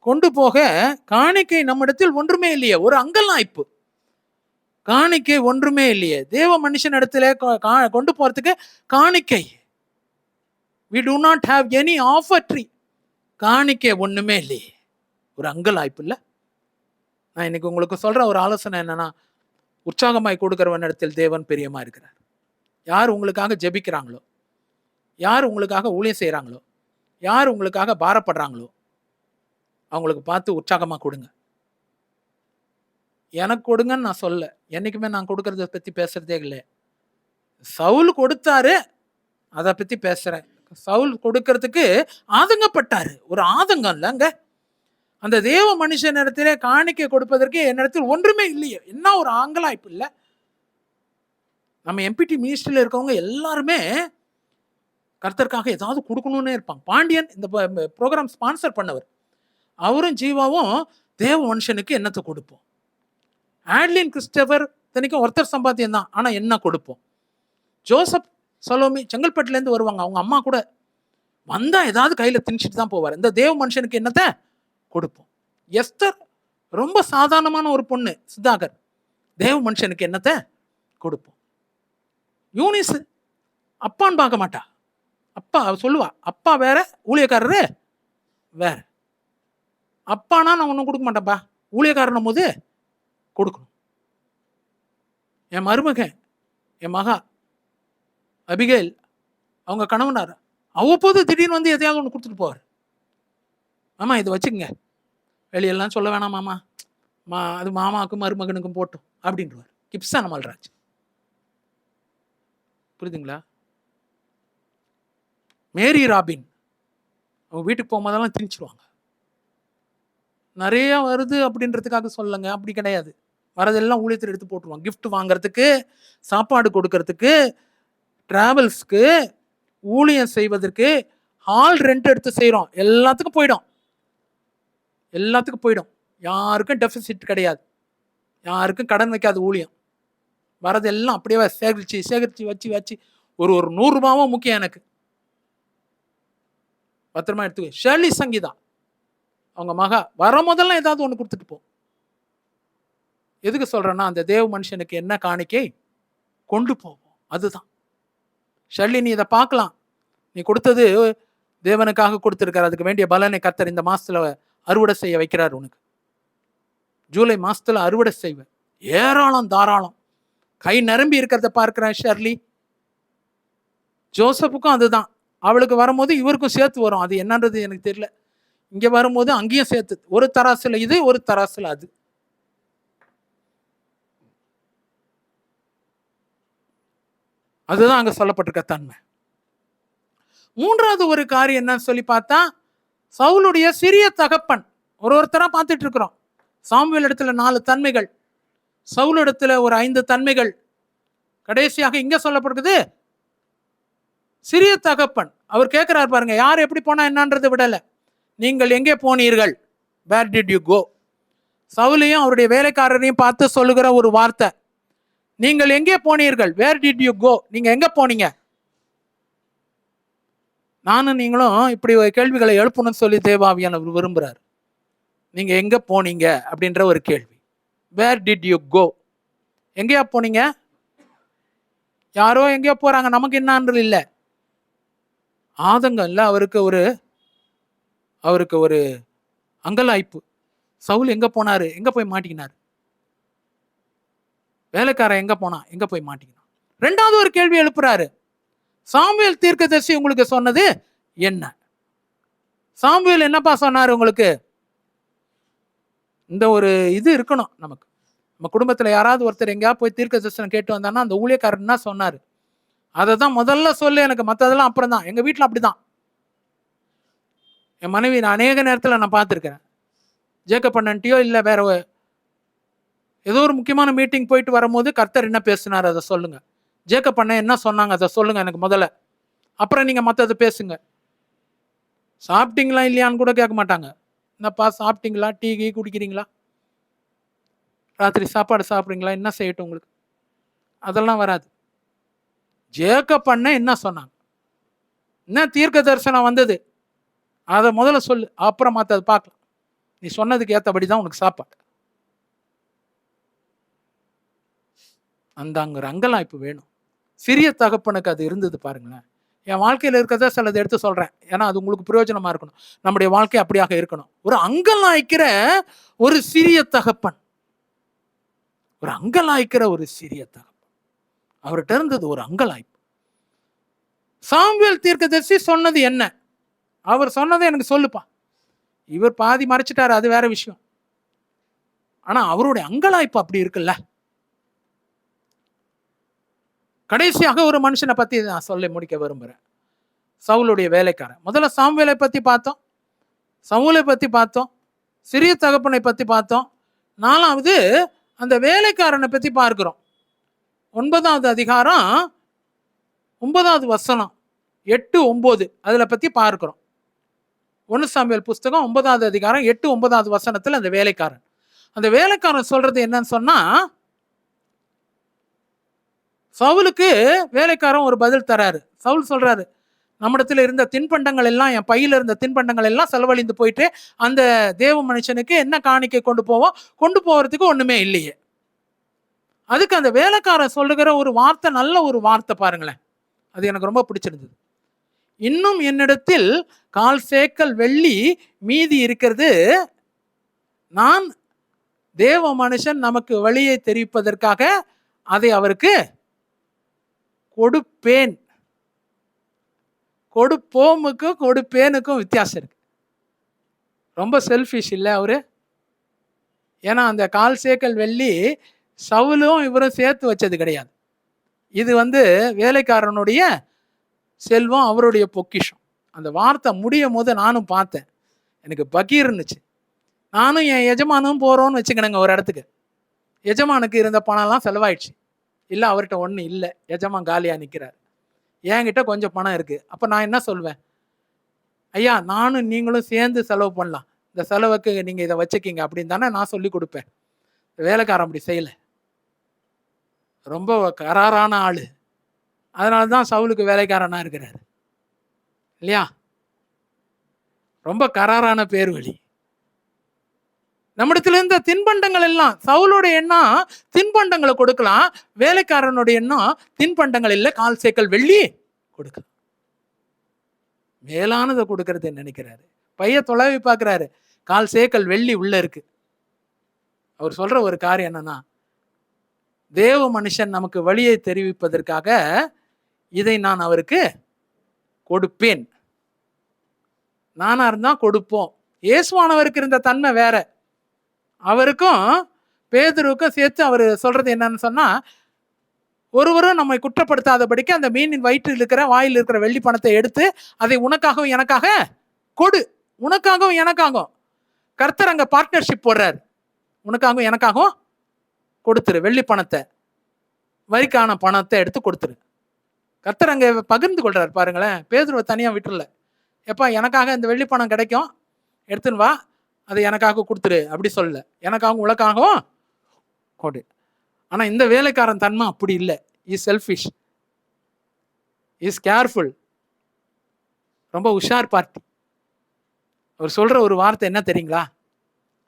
கொண்டு போக காணிக்கை நம்மிடத்தில் ஒன்றுமே இல்லையே, ஒரு அங்கலாய்ப்பு. காணிக்கை ஒன்றுமே இல்லையே, தேவ மனுஷன் இடத்துல கொண்டு போறதுக்கு காணிக்கை. we do not have any offertory. காணிக்கை ஒண்ணுமே இல்லையே, ஒரு அங்கலாய்ப்பு இல்லை. நான் இன்னைக்கு உங்களுக்கு சொல்ற ஒரு ஆலோசனை என்னன்னா, உற்சாகமாய் கொடுக்கிறவன் இடத்தில் தேவன் பிரியமா இருக்கிறார். யார் உங்களுக்காக ஜெபிக்கிறாங்களோ, யார் உங்களுக்காக ஊழியம் செய்கிறாங்களோ, யார் உங்களுக்காக பாரப்படுறாங்களோ அவங்களுக்கு பார்த்து உற்சாகமாக கொடுங்க. எனக்கு கொடுங்கன்னு நான் சொல்ல, என்றைக்குமே நான் கொடுக்கறத பற்றி பேசுறதே இல்லை. சவுல் கொடுத்தாரு, அதை பற்றி பேசுகிறேன். சவுல் கொடுக்கறதுக்கு ஆதங்கப்பட்டாரு, ஒரு ஆதங்கம் இல்லைங்க. அந்த தேவ மனுஷன் இடத்துல காணிக்கை கொடுப்பதற்கு என்னிடத்தில் ஒன்றுமே இல்லையே, என்ன ஒரு ஆங்கலாய்ப்பு இல்லை. நம்ம எம்பிடி மினிஸ்ட்ரியில் இருக்கவங்க எல்லாருமே கர்த்தருக்காக ஏதாவது கொடுக்கணும்னே இருப்பாங்க. பாண்டியன் இந்த ப்ரோக்ராம் ஸ்பான்சர் பண்ணவர், அவரும் ஜீவாவும் தேவ மனுஷனுக்கு என்னத்தை கொடுப்போம். ஆட்லின் கிறிஸ்டபர் தனிக்கும் ஒருத்தர் சம்பாத்தியம் தான், ஆனால் என்ன கொடுப்போம். ஜோசப் சலோமி செங்கல்பட்டுலேருந்து வருவாங்க, அவங்க அம்மா கூட வந்தால் ஏதாவது கையில் திணிச்சிட்டு தான் போவார். இந்த தேவ மனுஷனுக்கு என்னத்தை கொடுப்போம். எஸ்தர் ரொம்ப சாதாரணமான ஒரு பொண்ணு, சுதாகர், தேவ மனுஷனுக்கு என்னத்தை கொடுப்போம். யூனிஸ் அப்பான்னு பார்க்க மாட்டா, அப்பா சொல்லுவா, அப்பா வேற ஊழியக்காரரு வேற. அப்பானா நான் ஒன்றும் கொடுக்க மாட்டேன்ப்பா, ஊழியக்காரனும் போது கொடுக்கணும். என் மருமகன், என் மகா அபிகேல், அவங்க கணவனார் அவ்வப்போது திடீர்னு வந்து எதையாவது ஒன்று கொடுத்துட்டு போவார். மாமா இதை வச்சுக்கங்க, வெளியெல்லாம் சொல்ல வேணாம் மாமா, அது மாமாவுக்கும் மருமகனுக்கும் போட்டும் அப்படின்றவார். கிப்சான மல்ராஜ், புரியுதுங்களா? மேரி ராபின், அவங்க வீட்டுக்கு போகும்போதெல்லாம் திணிச்சிருவாங்க. நிறைய வருது அப்படின்றதுக்காக சொல்லுங்க, அப்படி கிடையாது. வரதெல்லாம் ஊழியத்தில் எடுத்து போட்டுருவாங்க. கிஃப்ட் வாங்குறதுக்கு, சாப்பாடு கொடுக்கறதுக்கு, டிராவல்ஸ்க்கு, ஊழியம் செய்வதற்கு, ஹால் ரெண்ட் எடுத்து செய்கிறோம், எல்லாத்துக்கும் போயிடும். எல்லாத்துக்கும் போயிடும். யாருக்கும் டெபிசிட் கிடையாது, யாருக்கும் கடன் வைக்காத ஊழியம். வரதெல்லாம் அப்படியே சேகரித்து சேகரித்து வச்சு வச்சு ஒரு 100 ரூபாவும் முக்கியம் எனக்கு, பத்திரமா எடுத்துக்க. ஷர்லி சங்கீதா, அவங்க மகா வரும்போதெல்லாம் ஏதாவது ஒன்று கொடுத்துட்டு போ. எதுக்கு சொல்றேன்னா, அந்த தேவ மனுஷனுக்கு என்ன காணிக்கை கொண்டு போவோம், அதுதான். ஷர்லி, நீ இதை பார்க்கலாம், நீ கொடுத்தது தேவனுக்காக கொடுத்துருக்காரு, அதுக்கு வேண்டிய பலனை கர்த்தர் இந்த மாசத்துல அறுவடை செய்ய வைக்கிறார் உனக்கு. ஜூலை மாசத்துல அறுவடை செய்வேன், ஏராளம் தாராளம், கை நிரம்பி இருக்கிறத பார்க்கிறேன். ஷர்லி, ஜோசப்புக்கும் அதுதான், அவளுக்கு வரும்போது இவருக்கும் சேர்த்து வரும். அது என்னன்றது எனக்கு தெரியல. இங்க வரும்போது அங்கேயும் சேர்த்து, ஒரு தராசுல இது, ஒரு தராசுல அது. அதுதான் அங்க சொல்லப்பட்டிருக்க தன்மை. மூன்றாவது ஒரு காரியம் என்னன்னு சொல்லி பார்த்தா, சவுலுடைய சிறிய தகப்பன். ஒருத்தரா பார்த்துட்டு இருக்கிறோம். சாமுவேல் இடத்துல 4 தன்மைகள், சவுல் இடத்துல ஒரு 5 தன்மைகள், கடைசியாக இங்க சொல்லப்படுகிறது சிறிய தகப்பன். அவர் கேட்கிறார் பாருங்க, யார் எப்படி போனா என்னன்றதை விடல, நீங்கள் எங்கே போனீர்கள், வேர் டிட் யூ கோ. சவுலையும் அவருடைய வேலைக்காரரையும் பார்த்து சொல்லுகிற ஒரு வார்த்தை, நீங்கள் எங்கே போனீர்கள், வேர் டிட் யூ கோ, நீங்க எங்க போனீங்க. நானும் நீங்களும் இப்படி கேள்விகளை எழுப்பணும்னு சொல்லி தேவாவியான விரும்புறாரு. நீங்க எங்க போனீங்க அப்படின்ற ஒரு கேள்வி. வேர் டிட் யூ கோ, எங்கேயா போனீங்க. யாரோ எங்கேயோ போறாங்க, நமக்கு என்னன்றது இல்லை. ஆதங்கம் இல்லை, அவருக்கு ஒரு அங்கலாய்ப்பு. சவுல் எங்க போனாரு, எங்க போய் மாட்டிக்கினாரு, வேலைக்காரன் எங்க போனா, எங்க போய் மாட்டிக்கினான். 2வது ஒரு கேள்வி எழுப்புறாரு, சாமுவேல் தீர்க்கதரிசி உங்களுக்கு சொன்னது என்ன. சாமுவேல் என்னப்பா சொன்னாரு உங்களுக்கு. இந்த ஒரு இது இருக்கணும் நமக்கு. நம்ம குடும்பத்துல யாராவது ஒருத்தர் எங்கேயாவது போய் தீர்க்க தரிசனம் கேட்டு வந்தான்னா, அந்த ஊழியக்காரர் என்ன சொன்னாரு அதை தான் முதல்ல சொல்லு, எனக்கு மற்றதெல்லாம் அப்புறம் தான். எங்க வீட்டில் அப்படிதான். என் மனைவி நான் அநேக நேரத்தில் நான் பார்த்துருக்கிறேன், ஜேக்கப் அண்ணன்ட்டியோ இல்லை வேற ஏதோ ஒரு முக்கியமான மீட்டிங் போயிட்டு வரும்போது, கர்த்தர் என்ன பேசினார் அதை சொல்லுங்க, ஜேக்கப் அண்ணன் என்ன சொன்னாங்க அதை சொல்லுங்க எனக்கு முதல்ல, அப்புறம் நீங்க மற்றதை பேசுங்க. சாப்பிட்டீங்களா இல்லையான்னு கூட கேட்க மாட்டாங்க. என்னப்பா சாப்பிட்டீங்களா, டீ கீ குடிக்கிறீங்களா, ராத்திரி சாப்பாடு சாப்பிட்றீங்களா, என்ன செய்யட்டும் உங்களுக்கு, அதெல்லாம் வராது. ஜேக்கப் அண்ணன் என்ன சொன்னாங்க, என்ன தீர்க்க தரிசனம் வந்தது, அதை முதல்ல சொல்லு, அப்புறம் மற்றது பார்க்கலாம். நீ சொன்னதுக்கு ஏற்றபடி தான் உனக்கு சாப்பாடு. அந்த அங்க அங்கலாய்ப்பு வேணும். சிறிய தகப்பனுக்கு அது இருந்தது பாருங்களேன். என் வாழ்க்கையில் இருக்கிறத சிலது எடுத்து சொல்றேன், ஏன்னா அது உங்களுக்கு பிரயோஜனமா இருக்கணும். நம்முடைய வாழ்க்கை அப்படியாக இருக்கணும். ஒரு அங்கலாய்க்கிற ஒரு சிறிய தகப்பன், ஒரு அங்கலாய்க்கிற ஒரு சிறிய தகப்பன், அவர்கிட்ட இருந்தது ஒரு அங்கலாய்ப்பு. சாமுவேல் தீர்க்கதரிசி சொன்னது என்ன, அவர் சொன்னதை எனக்கு சொல்லுப்பா. இவர் பாதி மறைச்சிட்டாரு, அது வேற விஷயம். ஆனா அவருடைய அங்கலாய்ப்பு அப்படி இருக்குல்ல. கடைசியாக ஒரு மனுஷனை பத்தி நான் சொல்லி முடிக்க விரும்புறேன், சவுலுடைய வேலைக்காரன். முதல்ல சாமுவேலை பத்தி பார்த்தோம், சவுலை பத்தி பார்த்தோம், சிறிய தகப்பனை பத்தி பார்த்தோம். 4வது அந்த வேலைக்காரனை பத்தி பார்க்கிறோம். 9வது அதிகாரம் 9வது வசனம் 8, 9 அதுல பத்தி பார்க்கிறோம். 1 சாமுவேல் புஸ்தகம் 9வது அதிகாரம் 8, 9வது வசனத்துல அந்த வேலைக்காரன் சொல்றது என்னன்னு சொன்னா, சவுலுக்கு வேலைக்காரன் ஒரு பதில் தராரு. சவுல் சொல்றாரு, நம்மிடத்துல இருந்த தின்பண்டங்கள் எல்லாம், என் பையில இருந்த தின்பண்டங்கள் எல்லாம் செலவழிந்து போயிட்டு, அந்த தேவ மனுஷனுக்கு என்ன காணிக்கை கொண்டு போவோம், கொண்டு போறதுக்கு ஒண்ணுமே இல்லையே. அதுக்கு அந்த வேலைக்காரன் சொல்லுகிற ஒரு வார்த்தை, நல்ல ஒரு வார்த்தை பாருங்களேன், அது எனக்கு ரொம்ப பிடிச்சிருந்தது. இன்னும் என்னிடத்தில் 1/4 சேக்கல் வெள்ளி மீதி இருக்கிறது, நான் தேவ மனுஷன் நமக்கு வழியை தெரிவிப்பதற்காக அதை அவருக்கு கொடுப்பேன். கொடுப்போமுக்கும் கொடுப்பேனுக்கும் வித்தியாசம் இருக்கு. ரொம்ப செல்ஃபிஷ் இல்லை அவரு? ஏன்னா அந்த 1/4 சேக்கல் வெள்ளி சவுலும் இவரும் சேர்த்து வச்சது கிடையாது. இது வேலைக்காரனுடைய செல்வம், அவருடைய பொக்கிஷம். அந்த வார்த்தை முடியும் போது நானும் பார்த்தேன், எனக்கு பகீர்னுச்சு. நானும் என் எஜமானும் போகிறோன்னு வச்சுக்கணுங்க ஒரு இடத்துக்கு. எஜமானுக்கு இருந்த பணம்லாம் செலவாயிடுச்சு. இல்லை, அவர்கிட்ட ஒன்றும் இல்லை, எஜமான் காலியாக நிற்கிறார். என்கிட்ட கொஞ்சம் பணம் இருக்குது. அப்போ நான் என்ன சொல்வேன்? ஐயா, நானும் நீங்களும் சேர்ந்து செலவு பண்ணலாம், இந்த செலவுக்கு நீங்கள் இதை வச்சுக்கிங்க அப்படின்னு தானே நான் சொல்லி கொடுப்பேன். வேலைக்காரன் அப்படி செய்யலை, ரொம்ப கராரான ஆள். அதனால தான் சவுலுக்கு வேலைக்காரனாக இருக்கிறார் இல்லையா? ரொம்ப கராரான பேர் வழி. நம்மிடத்துல இருந்த தின்பண்டங்கள் எல்லாம், சவுலோட எண்ணம் தின்பண்டங்களை கொடுக்கலாம், வேலைக்காரனுடைய எண்ணம் தின்பண்டங்கள் இல்லை 1/4 சேக்கல் வெள்ளி கொடுக்கலாம். மேலானதை கொடுக்கறது நினைக்கிறாரு. பைய தொலைவி பார்க்குறாரு, 1/4 சேக்கல் வெள்ளி உள்ள இருக்கு. அவர் சொல்ற ஒரு காரியம் என்னன்னா, தேவ மனுஷன் நமக்கு வழியை தெரிவிப்பதற்காக இதை நான் அவருக்கு கொடுப்பேன். நானா இருந்தா கொடுப்போம். இயேசுவானவருக்கு இருந்த தன்மை வேற. அவருக்கும் பேதுருவுக்கும் சேர்த்து அவர் சொல்றது என்னன்னு சொன்னா, ஒருவரும் நம்மை குற்றப்படுத்தாதபடிக்கு அந்த மீனின் வயிற்றில் இருக்கிற வாயில் இருக்கிற வெள்ளி பணத்தை எடுத்து அதை உனக்காகவும் எனக்காக கொடு. உனக்காகவும் எனக்காகவும் கர்த்தர் அங்க பார்ட்னர்ஷிப் போடுறாரு. உனக்காகவும் எனக்காகவும் கொடுத்துரு, வெள்ளி பணத்தை, வரிக்கான பணத்தை எடுத்து கொடுத்துரு. கர்த்தர் அங்க பகிர்ந்து கொள்றாரு பாருங்களேன். பேதுருவை தனியா விட்டுறல. எப்பா, எனக்காக இந்த வெள்ளி பணம் கிடைக்கும், எடுத்துன்னு வா, அதை எனக்காக கொடுத்துரு அப்படி சொல்லல. எனக்காகவும் உனக்காகவும் கொடு. ஆனா இந்த வேலைக்காரன் தன்மை அப்படி இல்லை. இஸ் செல்ஃபிஷ், இஸ் கேர்ஃபுல், ரொம்ப உஷார் பார்ட்டி. அவர் சொல்ற ஒரு வார்த்தை என்ன தெரியுங்களா?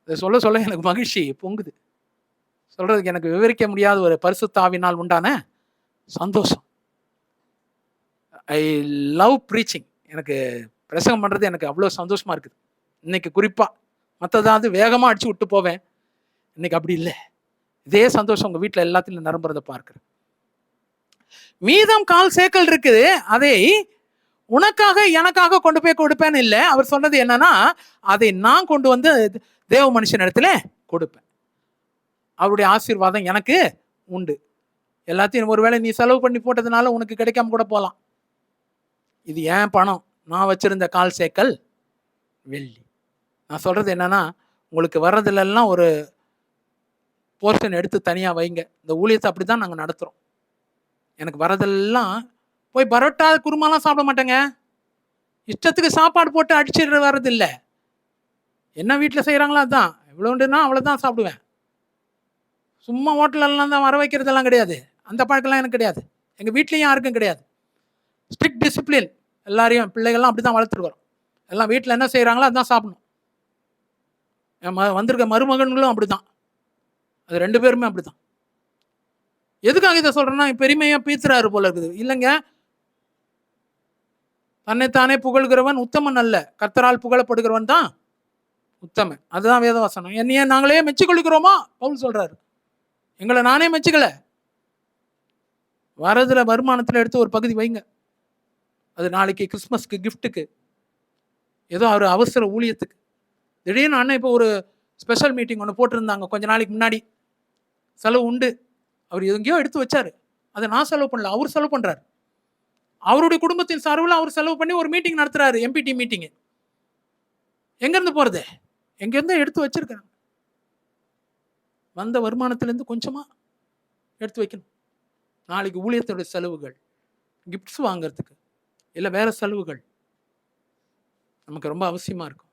இதை சொல்ல சொல்ல எனக்கு மகிழ்ச்சி பொங்குது. சொல்றதுக்கு எனக்கு விவரிக்க முடியாத ஒரு பரிசுத்தாவினால் உண்டான சந்தோஷம். I love preaching. எனக்கு பிரசங்கம் பண்றது எனக்கு அவ்வளோ சந்தோஷமா இருக்குது. இன்னைக்கு குறிப்பா, மற்றதாவது வேகமாக அடிச்சு விட்டு போவேன், இன்னைக்கு அப்படி இல்லை. இதே சந்தோஷம் உங்க வீட்டில் எல்லாத்திலும் நிரம்புறதை பார்க்கிறேன். மீதம் 1/4 சேக்கல் இருக்குது, அதை உனக்காக எனக்காக கொண்டு போய் கொடுப்பேன்னு இல்லை. அவர் சொன்னது என்னன்னா, அதை நான் கொண்டு வந்து தேவ மனுஷன் இடத்துல கொடுப்பேன். அவருடைய ஆசீர்வாதம் எனக்கு உண்டு. எல்லாத்தையும் ஒருவேளை நீ செலவு பண்ணி போட்டதுனால உனக்கு கிடைக்காம கூட போகலாம். இது ஏன் பணம், நான் வச்சிருந்த 1/4 சேக்கல் வெள்ளி. நான் சொல்றது என்னன்னா, உங்களுக்கு வர்றதுலாம் ஒரு போர்ஷன் எடுத்து தனியாக வைங்க. இந்த ஊழியத்தை அப்படி தான் நாங்கள் நடத்துகிறோம். எனக்கு வரதெல்லாம் போய் பரோட்டா குருமாலாம் சாப்பிட மாட்டேங்க. இஷ்டத்துக்கு சாப்பாடு போட்டு அடிச்சிடுற வர்றதில்லை. என்ன வீட்டில் செய்கிறாங்களோ அதுதான், இவ்வளோண்டுன்னா அவ்வளோதான் சாப்பிடுவேன். சும்மா ஹோட்டலெல்லாம் தான் வர வைக்கிறதெல்லாம் கிடையாது. அந்த பழக்கம்லாம் எனக்கு கிடையாது. எங்கள் வீட்லேயும் யாருக்கும் கிடையாது. Strict discipline. எல்லாரையும் பிள்ளைகள்லாம் அப்படி தான் வளர்த்துட்டு வரோம். எல்லாம் வீட்டில் என்ன செய்கிறாங்களோ அதுதான் சாப்பிடணும். வந்திருக்க மருமகன்களும் அப்படி தான். அது 2 பேருமே அப்படி தான். எதுக்காக இதை சொல்கிறேன்னா, பெருமையாக பீத்துறாரு போல இருக்குது. இல்லைங்க, தன்னைத்தானே புகழ்கிறவன் உத்தமன் அல்ல, கர்த்தரால் புகழப்படுகிறவன் தான் உத்தமன். அதுதான் வேதவசனம். என்னையே நாங்களே மெச்சிக்கொள்கிறோமா பவுல் சொல்றாரு. எங்களை நானே மெச்சிக்கல. வரதுல வருமானத்தில் எடுத்து ஒரு பகுதி வைங்க. அது நாளைக்கு கிறிஸ்மஸ்க்கு, கிஃப்ட்டுக்கு, ஏதோ ஒரு அவசர ஊழியத்துக்கு. திடீர்னு அண்ணன் இப்போ ஒரு ஸ்பெஷல் மீட்டிங் ஒன்று போட்டிருந்தாங்க கொஞ்ச நாளைக்கு முன்னாடி. செலவு உண்டு. அவர் எங்கேயோ எடுத்து வச்சாரு. அதை நான் செலவு பண்ணல, அவர் செலவு பண்ணுறாரு. அவருடைய குடும்பத்தின் சார்பில் அவர் செலவு பண்ணி ஒரு மீட்டிங் நடத்துறாரு, எம்பிடி மீட்டிங்கு. எங்கேருந்து போகிறது? எங்கேருந்தோ எடுத்து வச்சிருக்காங்க. வந்த வருமானத்திலேருந்து கொஞ்சமாக எடுத்து வைக்கணும். நாளைக்கு ஊழியத்தோட செலவுகள், கிஃப்ட்ஸ் வாங்கிறதுக்கு, இல்லை வேற செலவுகள் நமக்கு ரொம்ப அவசியமாக இருக்கும்.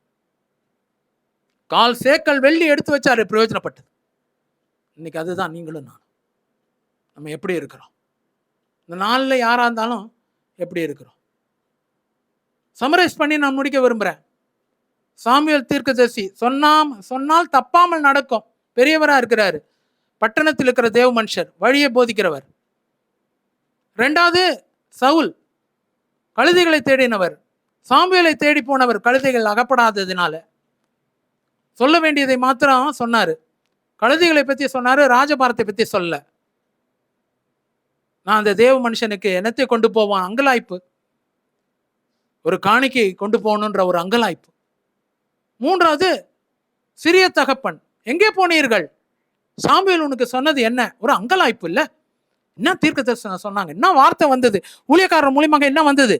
1/4 சேக்கல் வெள்ளி எடுத்து வச்சாரு, பிரயோஜனப்பட்டது. இன்னைக்கு அதுதான் நீங்களும் நானும். நம்ம எப்படி இருக்கிறோம்? இந்த நாளில் யாராக இருந்தாலும் எப்படி இருக்கிறோம்? சமரைஸ் பண்ணி நான் முடிக்க விரும்புகிறேன். சாமுவேல் தீர்க்கதரிசி சொன்னால் தப்பாமல் நடக்கும் பெரியவராக இருக்கிறாரு. பட்டணத்தில் இருக்கிற தேவ மனுஷர், வழியை போதிக்கிறவர். 2வது சவுல், கழுதைகளை தேடினவர். சாமுவேலை தேடி போனவர், கழுதைகள் அகப்படாததுனால. சொல்ல வேண்டியதை மாத்திரம் சொன்னாரு. கழுதைகளை பற்றி சொன்னாரு, ராஜபாரத்தை பற்றி சொல்ல. நான் அந்த தேவ மனுஷனுக்கு என்னத்தை கொண்டு போவான்? அங்கலாய்ப்பு. ஒரு காணிக்கை கொண்டு போகணுன்ற ஒரு அங்கலாய்ப்பு. மூன்றாவது, சிறிய தகப்பன், எங்கே போனீர்கள்? சாமுவேல் உனக்கு சொன்னது என்ன? ஒரு அங்கலாய்ப்பு இல்ல? என்ன தீர்க்க தரிசனம் சொன்னாங்க? என்ன வார்த்தை வந்தது? ஊழியக்காரர் மூலியமாக என்ன வந்தது?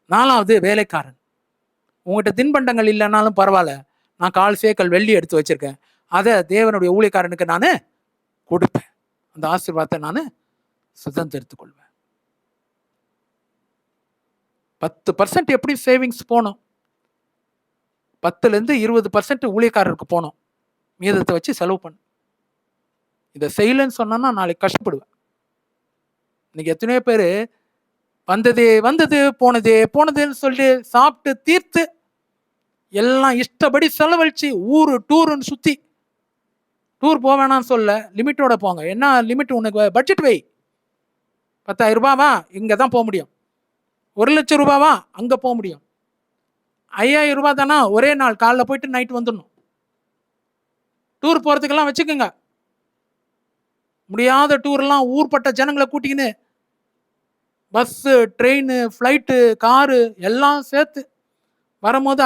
நாலாவது, வேலைக்காரன். உங்ககிட்ட தின்பண்டங்கள் இல்லைன்னாலும் பரவாயில்ல, நான் 4 சேக்கல் வெள்ளி எடுத்து வச்சிருக்கேன், அதை தேவனுடைய ஊழியக்காரனுக்கு நான் கொடுப்பேன், அந்த ஆசீர்வாதத்தை நான் சுதந்திரத்துக் கொள்வேன். 10% எப்படி சேவிங்ஸ் போனோம், 10% 20% ஊழியக்காரருக்கு போனோம், மீதத்தை வச்சு செலவு பண்ண. இதை செய்யலன்னு சொன்னா நாளைக்கு கஷ்டப்படுவேன். இன்னைக்கு எத்தனையோ பேர் வந்ததே வந்தது, போனதே போனதுன்னு சொல்லி சாப்பிட்டு தீர்த்து எல்லாம் இஷ்டப்படி செலவழிச்சு ஊரு டூருன்னு சுத்தி. டூர் போவேணான்னு சொல்ல, லிமிட்டோட போங்க. என்ன லிமிட்? உனக்கு பட்ஜெட் வை. 10,000 ரூபாவா? இங்கே தான் போக முடியும். 1,00,000 ரூபாவா? அங்கே போக முடியும். 5,000 ரூபா தானா? ஒரே நாள் காலைல போயிட்டு நைட் வந்துடணும். டூர் போகிறதுக்கெல்லாம் வச்சுக்கோங்க. முடியாத டூர்லாம் ஊர்பட்ட ஜனங்களை கூட்டிக்கின்னு பஸ்ஸு, ட்ரெயின், ஃப்ளைட்டு, காரு எல்லாம் சேர்த்து வரும்போது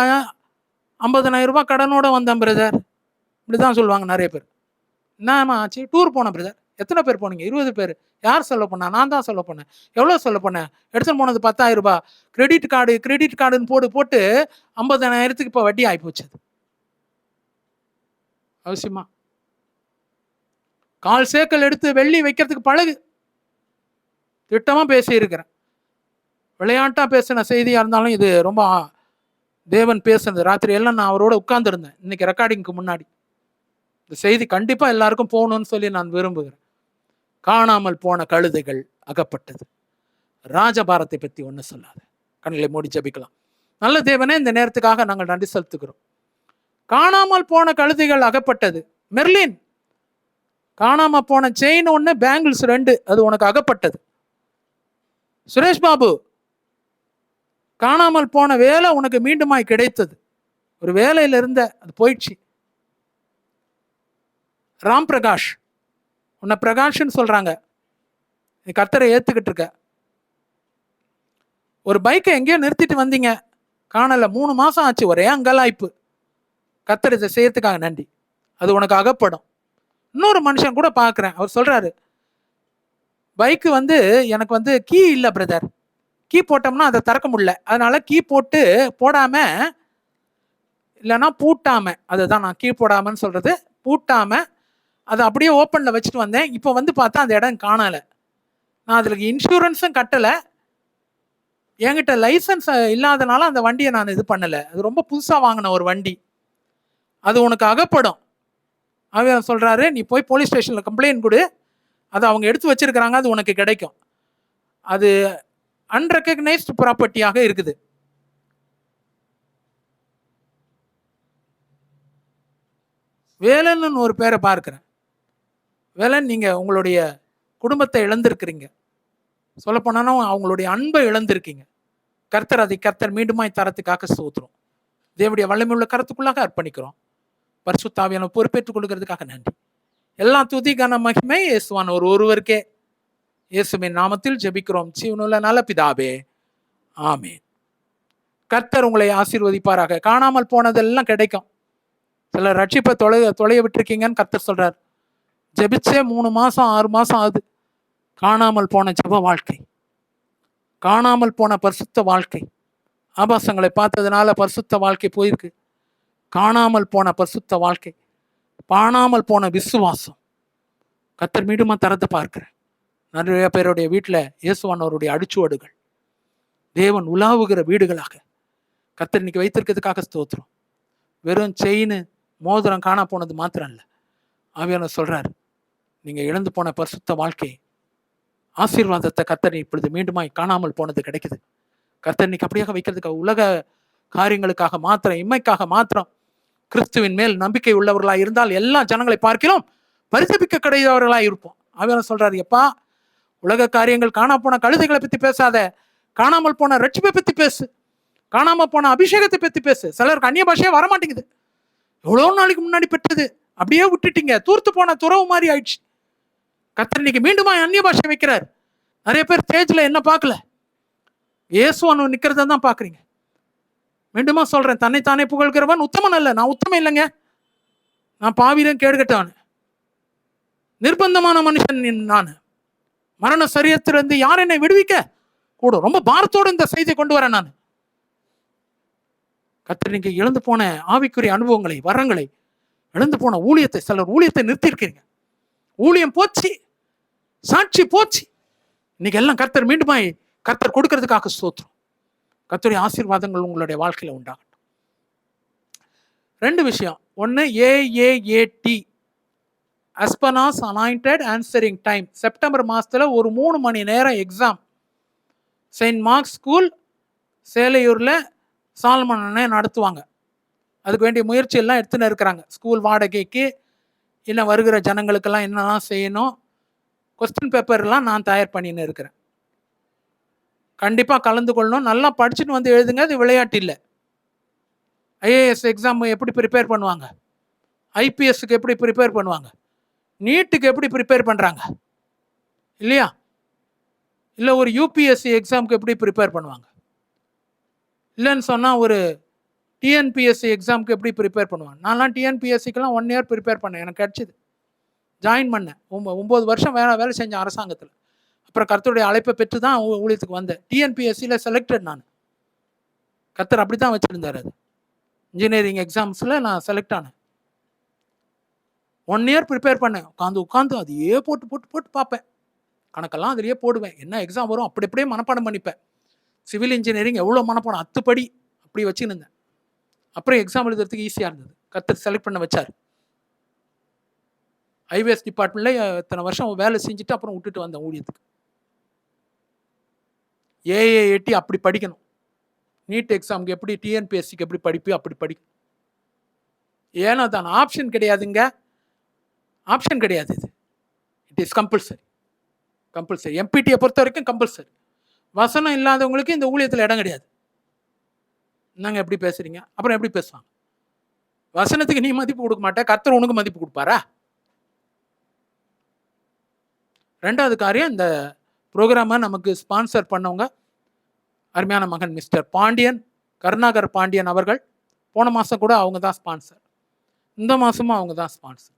50,000 ரூபாய் கடனோட வந்தேன் பிரதர், இப்படிதான் சொல்லுவாங்க நிறைய பேர். என்னம்மா ஆச்சு? டூர் போனேன் பிரதர். எத்தனை பேர் போனீங்க? 20 பேர். யார் சொல்ல பண்ணா? நான் தான் சொல்ல பண்ணேன். எவ்வளோ சொல்ல பண்ணேன்? எடுத்துன்னு போனது 10,000 ரூபாய். கிரெடிட் கார்டுன்னு போட்டு 50,000 இப்போ வட்டி ஆகிப்போச்சு. அவசியமா 4 சேக்கல் எடுத்து வெள்ளி வைக்கிறதுக்கு பழகு. திட்டமாக பேசியிருக்கிறேன். விளையாட்டாக பேசின செய்தியாக இருந்தாலும் இது ரொம்ப தேவன் பேசுனது. ராத்திரி எல்லாம் நான் அவரோட உட்கார்ந்துருந்தேன் இன்னைக்கு ரெக்கார்டிங்க்கு முன்னாடி. இந்த செய்தி கண்டிப்பாக எல்லாருக்கும் போகணும்னு சொல்லி நான் விரும்புகிறேன். காணாமல் போன கழுதைகள் அகப்பட்டது. ராஜபாரத்தை பற்றி ஒன்றும் சொல்லாத. கண்களை மூடி ஜெபிக்கலாம். நல்ல தேவனே, இந்த நேரத்துக்காக நாங்கள் நன்றி செலுத்துகிறோம். காணாமல் போன கழுதைகள் அகப்பட்டது. மெர்லின், காணாம போன செயின் 1, பேங்கிள்ஸ் 2, அது உனக்கு அகப்பட்டது. சுரேஷ் பாபு, காணாமல் போன வேலை உனக்கு மீண்டுமாய் கிடைத்தது. ஒரு வேலையில இருந்த அது போயிடுச்சு. ராம் பிரகாஷ், உன்னை பிரகாஷ்ன்னு சொல்றாங்க, நீ கர்த்தரை ஏத்துக்கிட்டு இருக்க. ஒரு பைக்கை எங்கேயோ நிறுத்திட்டு வந்தீங்க, காணல, 3 மாசம் ஆச்சு, ஒரே அங்கலாய்ப்பு. கர்த்தர் இதை செய்யறதுக்காக நன்றி, அது உனக்கு அகப்படும். இன்னொரு மனுஷன் கூட பார்க்குறேன், அவர் சொல்றாரு, பைக்கு எனக்கு கீ இல்லை பிரதர், கீ போட்டோம்னா அதை திறக்க முடியல, அதனால கீ போடாம இல்லைன்னா பூட்டாம, அதுதான் நான் கீ போடாமன்னு சொல்றது, பூட்டாம அதை அப்படியே ஓப்பனில் வச்சுட்டு வந்தேன். இப்போ பார்த்தா அந்த இடம் காணலை. நான் அதில் இன்சூரன்ஸும் கட்டலை, என்கிட்ட லைசன்ஸ் இல்லாதனால அந்த வண்டியை நான் இது பண்ணலை. அது ரொம்ப புதுசாக வாங்கின ஒரு வண்டி, அது உனக்கு அகப்படும். அவர் சொல்கிறாரு, நீ போய் போலீஸ் ஸ்டேஷனில் கம்ப்ளைண்ட் கொடு, அதை அவங்க எடுத்து வச்சிருக்கிறாங்க, அது உனக்கு கிடைக்கும். அது அன்ரெகக்னைஸ்டு ப்ராப்பர்ட்டியாக இருக்குது. வேலன்னு ஒரு பேரை பார்க்குறேன். வேலன், நீங்கள் உங்களுடைய குடும்பத்தை இழந்திருக்கிறீங்க, சொல்லப்போனா அவங்களுடைய அன்பை இழந்திருக்கீங்க. கர்த்தர் மீண்டுமாய் தரத்துக்காக ஸ்தோத்திரம். தேவனுடைய வல்லமையுள்ள கருத்துக்குள்ளாக அர்ப்பணிக்கிறோம். பரிசுத்த ஆவியான பொறுப்பேற்றுக் கொள்கிறதுக்காக நன்றி. எல்லா துதி கன மகிமை இயேசுவான ஒருவருக்கே. இயேசுவின் நாமத்தில் ஜெபிக்கிறோம் ஜீவனுள்ள நல்ல பிதாவே, ஆமென். கர்த்தர் உங்களை ஆசீர்வதிப்பாராக. காணாமல் போனதெல்லாம் கிடைக்கும். சில ரட்சிப்பை தொலைய விட்டுருக்கீங்கன்னு கர்த்தர் சொல்றார். ஜெபிச்சே 3 மாசம் 6 மாசம் ஆகுது. காணாமல் போன ஜெப வாழ்க்கை, காணாமல் போன பரிசுத்த வாழ்க்கை, ஆபாசங்களை பார்த்ததுனால பரிசுத்த வாழ்க்கை போயிருக்கு. காணாமல் போன பரிசுத்த வாழ்க்கை, காணாமல் போன விசுவாசம் கர்த்தர் மீண்டுமா தரத்தை பார்க்கிறேன். நிறைய பேருடைய வீட்டில் இயேசுவானவருடைய அடிச்சுவடுகள் தேவன் உலாவுகிற வீடுகளாக கர்த்தர் இன்னைக்கு வைத்திருக்கிறதுக்காக ஸ்தோத்திரம். வெறும் செயின் மோதிரம் காணா போனது மாத்திரம் இல்லை, ஆவியானவர் சொல்றாரு, நீங்க இழந்து போன பரிசுத்த வாழ்க்கை ஆசீர்வாதத்தை கர்த்தர் இப்பொழுது மீண்டுமாய் காணாமல் போனது கிடைக்குது. கர்த்தர் இன்னைக்கு அப்படியாக வைக்கிறதுக்காக, உலக காரியங்களுக்காக மாத்திரம், இம்மைக்காக மாத்திரம் கிறிஸ்துவின் மேல் நம்பிக்கை உள்ளவர்களாக இருந்தால் எல்லா ஜனங்களை பார்க்கிறோம் பரிதபிக்க கிடையாதவர்களாக இருப்போம். ஆவியானவர் சொல்றாரு, எப்பா, உலக காரியங்கள், காணா போன கழுதைகளை பத்தி பேசாத, காணாமல் போன ரட்சிப்பை பத்தி பேசு, காணாம போன அபிஷேகத்தை பத்தி பேசு. சிலருக்கு அந்நிய பாஷையே வரமாட்டேங்குது, எவ்வளோ நாளைக்கு முன்னாடி பெற்றது அப்படியே விட்டுட்டீங்க, தூர்த்து போன துறவு மாதிரி ஆயிடுச்சு. கர்த்தர் இன்னைக்கு மீண்டுமா அந்நிய பாஷை வைக்கிறார். நிறைய பேர் ஸ்டேஜ்ல என்ன பார்க்கல, இயேசுவானு நிக்கிறத தான் பாக்குறீங்க. மீண்டுமா சொல்றேன், தன்னைத்தானே புகழ்கிறவன் உத்தமன் அல்ல. நான் உத்தமன் இல்லைங்க, நான் பாவியிலும் கேடுகட்டவன், நிர்பந்தமான மனுஷன் நான். மரண சரீரத்திலிருந்து யார் என்னை விடுவிக்க கூட? ரொம்ப பாரத்தோடு இந்த செய்தியை கொண்டு வரேன் நான். கர்த்தர் நீங்க இழந்து போன ஆவிக்குரிய அனுபவங்களை, வரங்களை, இழந்து போன ஊழியத்தை, சிலர் ஊழியத்தை நிறுத்தியிருக்கிறீங்க. ஊழியம் போச்சு, சாட்சி போச்சு. இன்னைக்கு எல்லாம் கர்த்தர் மீண்டுமாய் கர்த்தர் கொடுக்கறதுக்காக ஸ்தோத்திரம். கர்த்தருடைய ஆசீர்வாதங்கள் உங்களுடைய வாழ்க்கையில உண்டாகட்டும். 2 விஷயம். ஒன்று, AAAT அஸ்பனாஸ் அனாயிண்டட் ஆன்சரிங் டைம். செப்டம்பர் மாதத்தில் ஒரு 3 மணி நேரம் எக்ஸாம் செயின்ட் மார்க்ஸ் ஸ்கூல் சேலையூரில் சால்மன் அண்ணன் நடத்துவாங்க. அதுக்கு வேண்டிய முயற்சி எல்லாம் எடுத்துன்னு இருக்கிறாங்க. ஸ்கூல் வாடகைக்கு இன்னும் வருகிற ஜனங்களுக்கெல்லாம் என்னெல்லாம் செய்யணும், கொஸ்டின் பேப்பர்லாம் நான் தயார் பண்ணின்னு இருக்கிறேன். கண்டிப்பாக கலந்து கொள்ளணும். நல்லா படிச்சுட்டு வந்து எழுதுங்க. அது விளையாட்டு இல்லை. ஐஏஎஸ் எக்ஸாம் எப்படி ப்ரிப்பேர் பண்ணுவாங்க, ஐபிஎஸ்க்கு எப்படி ப்ரிப்பேர் பண்ணுவாங்க, நீட்டுக்கு எப்படி ப்ரிப்பேர் பண்ணுறாங்க இல்லையா, இல்லை ஒரு யூபிஎஸ்சி எக்ஸாமுக்கு எப்படி ப்ரிப்பேர் பண்ணுவாங்க, இல்லைன்னு சொன்னால் ஒரு டிஎன்பிஎஸ்சி எக்ஸாமுக்கு எப்படி ப்ரிப்பேர் பண்ணுவாங்க. நான்லாம் டிஎன்பிஎஸ்சிக்கெல்லாம் 1 இயர் ப்ரிப்பேர் பண்ணேன். எனக்கு கிடச்சிது, ஜாயின் பண்ணேன். 9 வருஷம் வேலை செஞ்சேன் அரசாங்கத்தில். அப்புறம் கர்த்தருடைய அழைப்பை பெற்று தான் ஊழியத்துக்கு வந்தேன். டிஎன்பிஎஸ்சியில் செலக்டட் நான். கர்த்தர் அப்படி தான் வச்சுருந்தார். அது இன்ஜினியரிங் எக்ஸாம்ஸில் நான் செலக்ட் ஆனேன். 1 இயர் ப்ரிப்பேர் பண்ணேன். உட்காந்து அதையே போட்டு பார்ப்பேன். கணக்கெல்லாம் அதிலேயே போடுவேன். என்ன எக்ஸாம் வரும் அப்படியே மனப்பாடம் பண்ணிப்பேன். சிவில் இன்ஜினியரிங் எவ்வளோ மனப்பாடம், 10 படி அப்படி வச்சுன்னு இருந்தேன். அப்புறம் எக்ஸாம் எழுதுறதுக்கு ஈஸியாக இருந்தது. கர்த்தர் செலக்ட் பண்ண வச்சார். ஐவிஎஸ் டிபார்ட்மெண்ட்டில் இத்தனை வருஷம் வேலை செஞ்சுட்டு அப்புறம் விட்டுட்டு வந்தேன் ஊழியத்துக்கு. ஏஏஏடி அப்படி படிக்கணும். நீட் எக்ஸாமுக்கு எப்படி, டிஎன்பிஎஸ்சிக்கு எப்படி படிப்பியோ அப்படி படிக்கணும். ஏன்னா தான் ஆப்ஷன் கிடையாதுங்க, ஆப்ஷன் கிடையாது. இது இட் இஸ் கம்பல்சரி. எம்பிடியை பொறுத்த வரைக்கும் கம்பல்சரி. வசனம் இல்லாதவங்களுக்கு இந்த ஊழியத்தில் இடம் கிடையாது. என்னங்க எப்படி பேசுறீங்க? அப்புறம் எப்படி பேசுவாங்க? வசனத்துக்கு நீ மதிப்பு கொடுக்க மாட்டே, கர்த்தர் உனக்கு மதிப்பு கொடுப்பாரா? 2வது காரியம், இந்த ப்ரோக்ராமை நமக்கு ஸ்பான்சர் பண்ணவங்க அருமையான மகன் மிஸ்டர் பாண்டியன், கருணாகர் பாண்டியன் அவர்கள். போன மாதம் கூட அவங்க தான் ஸ்பான்சர், இந்த மாதமும் அவங்க தான் ஸ்பான்சர்.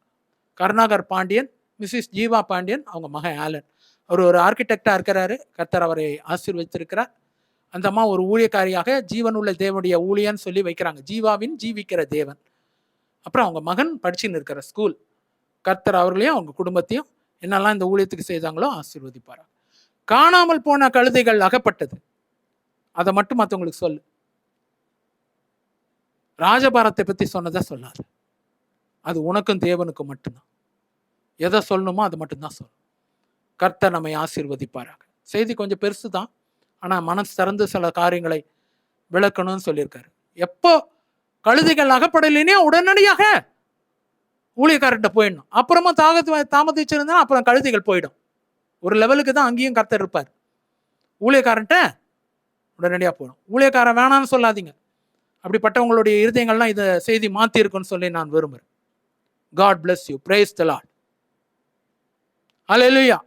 கருணாகர் பாண்டியன், மிஸ்ஸஸ் ஜீவா பாண்டியன், அவங்க மகன் ஆலன். அவர் ஒரு ஆர்கிடெக்டாக இருக்கிறாரு. கர்த்தர் அவரை ஆசீர்வதித்திருக்கிறார். அந்த அம்மா ஒரு ஊழியக்காரியாக ஜீவனுள்ள தேவனுடைய ஊழியன்னு சொல்லி வைக்கிறாங்க, ஜீவாவின் ஜீவிக்கிற தேவன். அப்புறம் அவங்க மகன் படிச்சுன்னு இருக்கிற ஸ்கூல். கர்த்தர் அவர்களையும் அவங்க குடும்பத்தையும் என்னெல்லாம் இந்த ஊழியத்துக்கு செய்தாங்களோ ஆசீர்வதிப்பாரா. காணாமல் போன கழுதைகள் அகப்பட்டது, அதை மட்டும் மற்றவங்களுக்கு சொல்லு. ராஜபாரத்தை பற்றி சொன்னதை சொல்லாது. அது உனக்கும் தேவனுக்கும் மட்டும்தான். எதை சொல்லணுமோ அது மட்டும்தான் சொல்லணும். கர்த்தர் நம்மை ஆசீர்வதிப்பாராக. செய்தி கொஞ்சம் பெருசு தான், ஆனால் மனசு திறந்து சில காரியங்களை விளக்கணும்னு சொல்லியிருக்காரு. எப்போ கழுதைகள் அகப்படலைனே உடனடியாக ஊழியக்காரர்கிட்ட போயிடணும். அப்புறமா தாமதிச்சிருந்தா அப்புறம் கழுதைகள் போயிடும். ஒரு லெவலுக்கு தான் அங்கேயும் கர்த்தர் இருப்பார். ஊழியக்காரன்ட்ட உடனடியாக போயிடும். ஊழியக்காரன் வேணான்னு சொல்லாதீங்க. அப்படிப்பட்டவங்களுடைய இருதயங்கள்லாம் இதை செய்தி மாற்றி இருக்குன்னு சொல்லி நான் விரும்புகிறேன். God bless you. Praise the Lord. Hallelujah.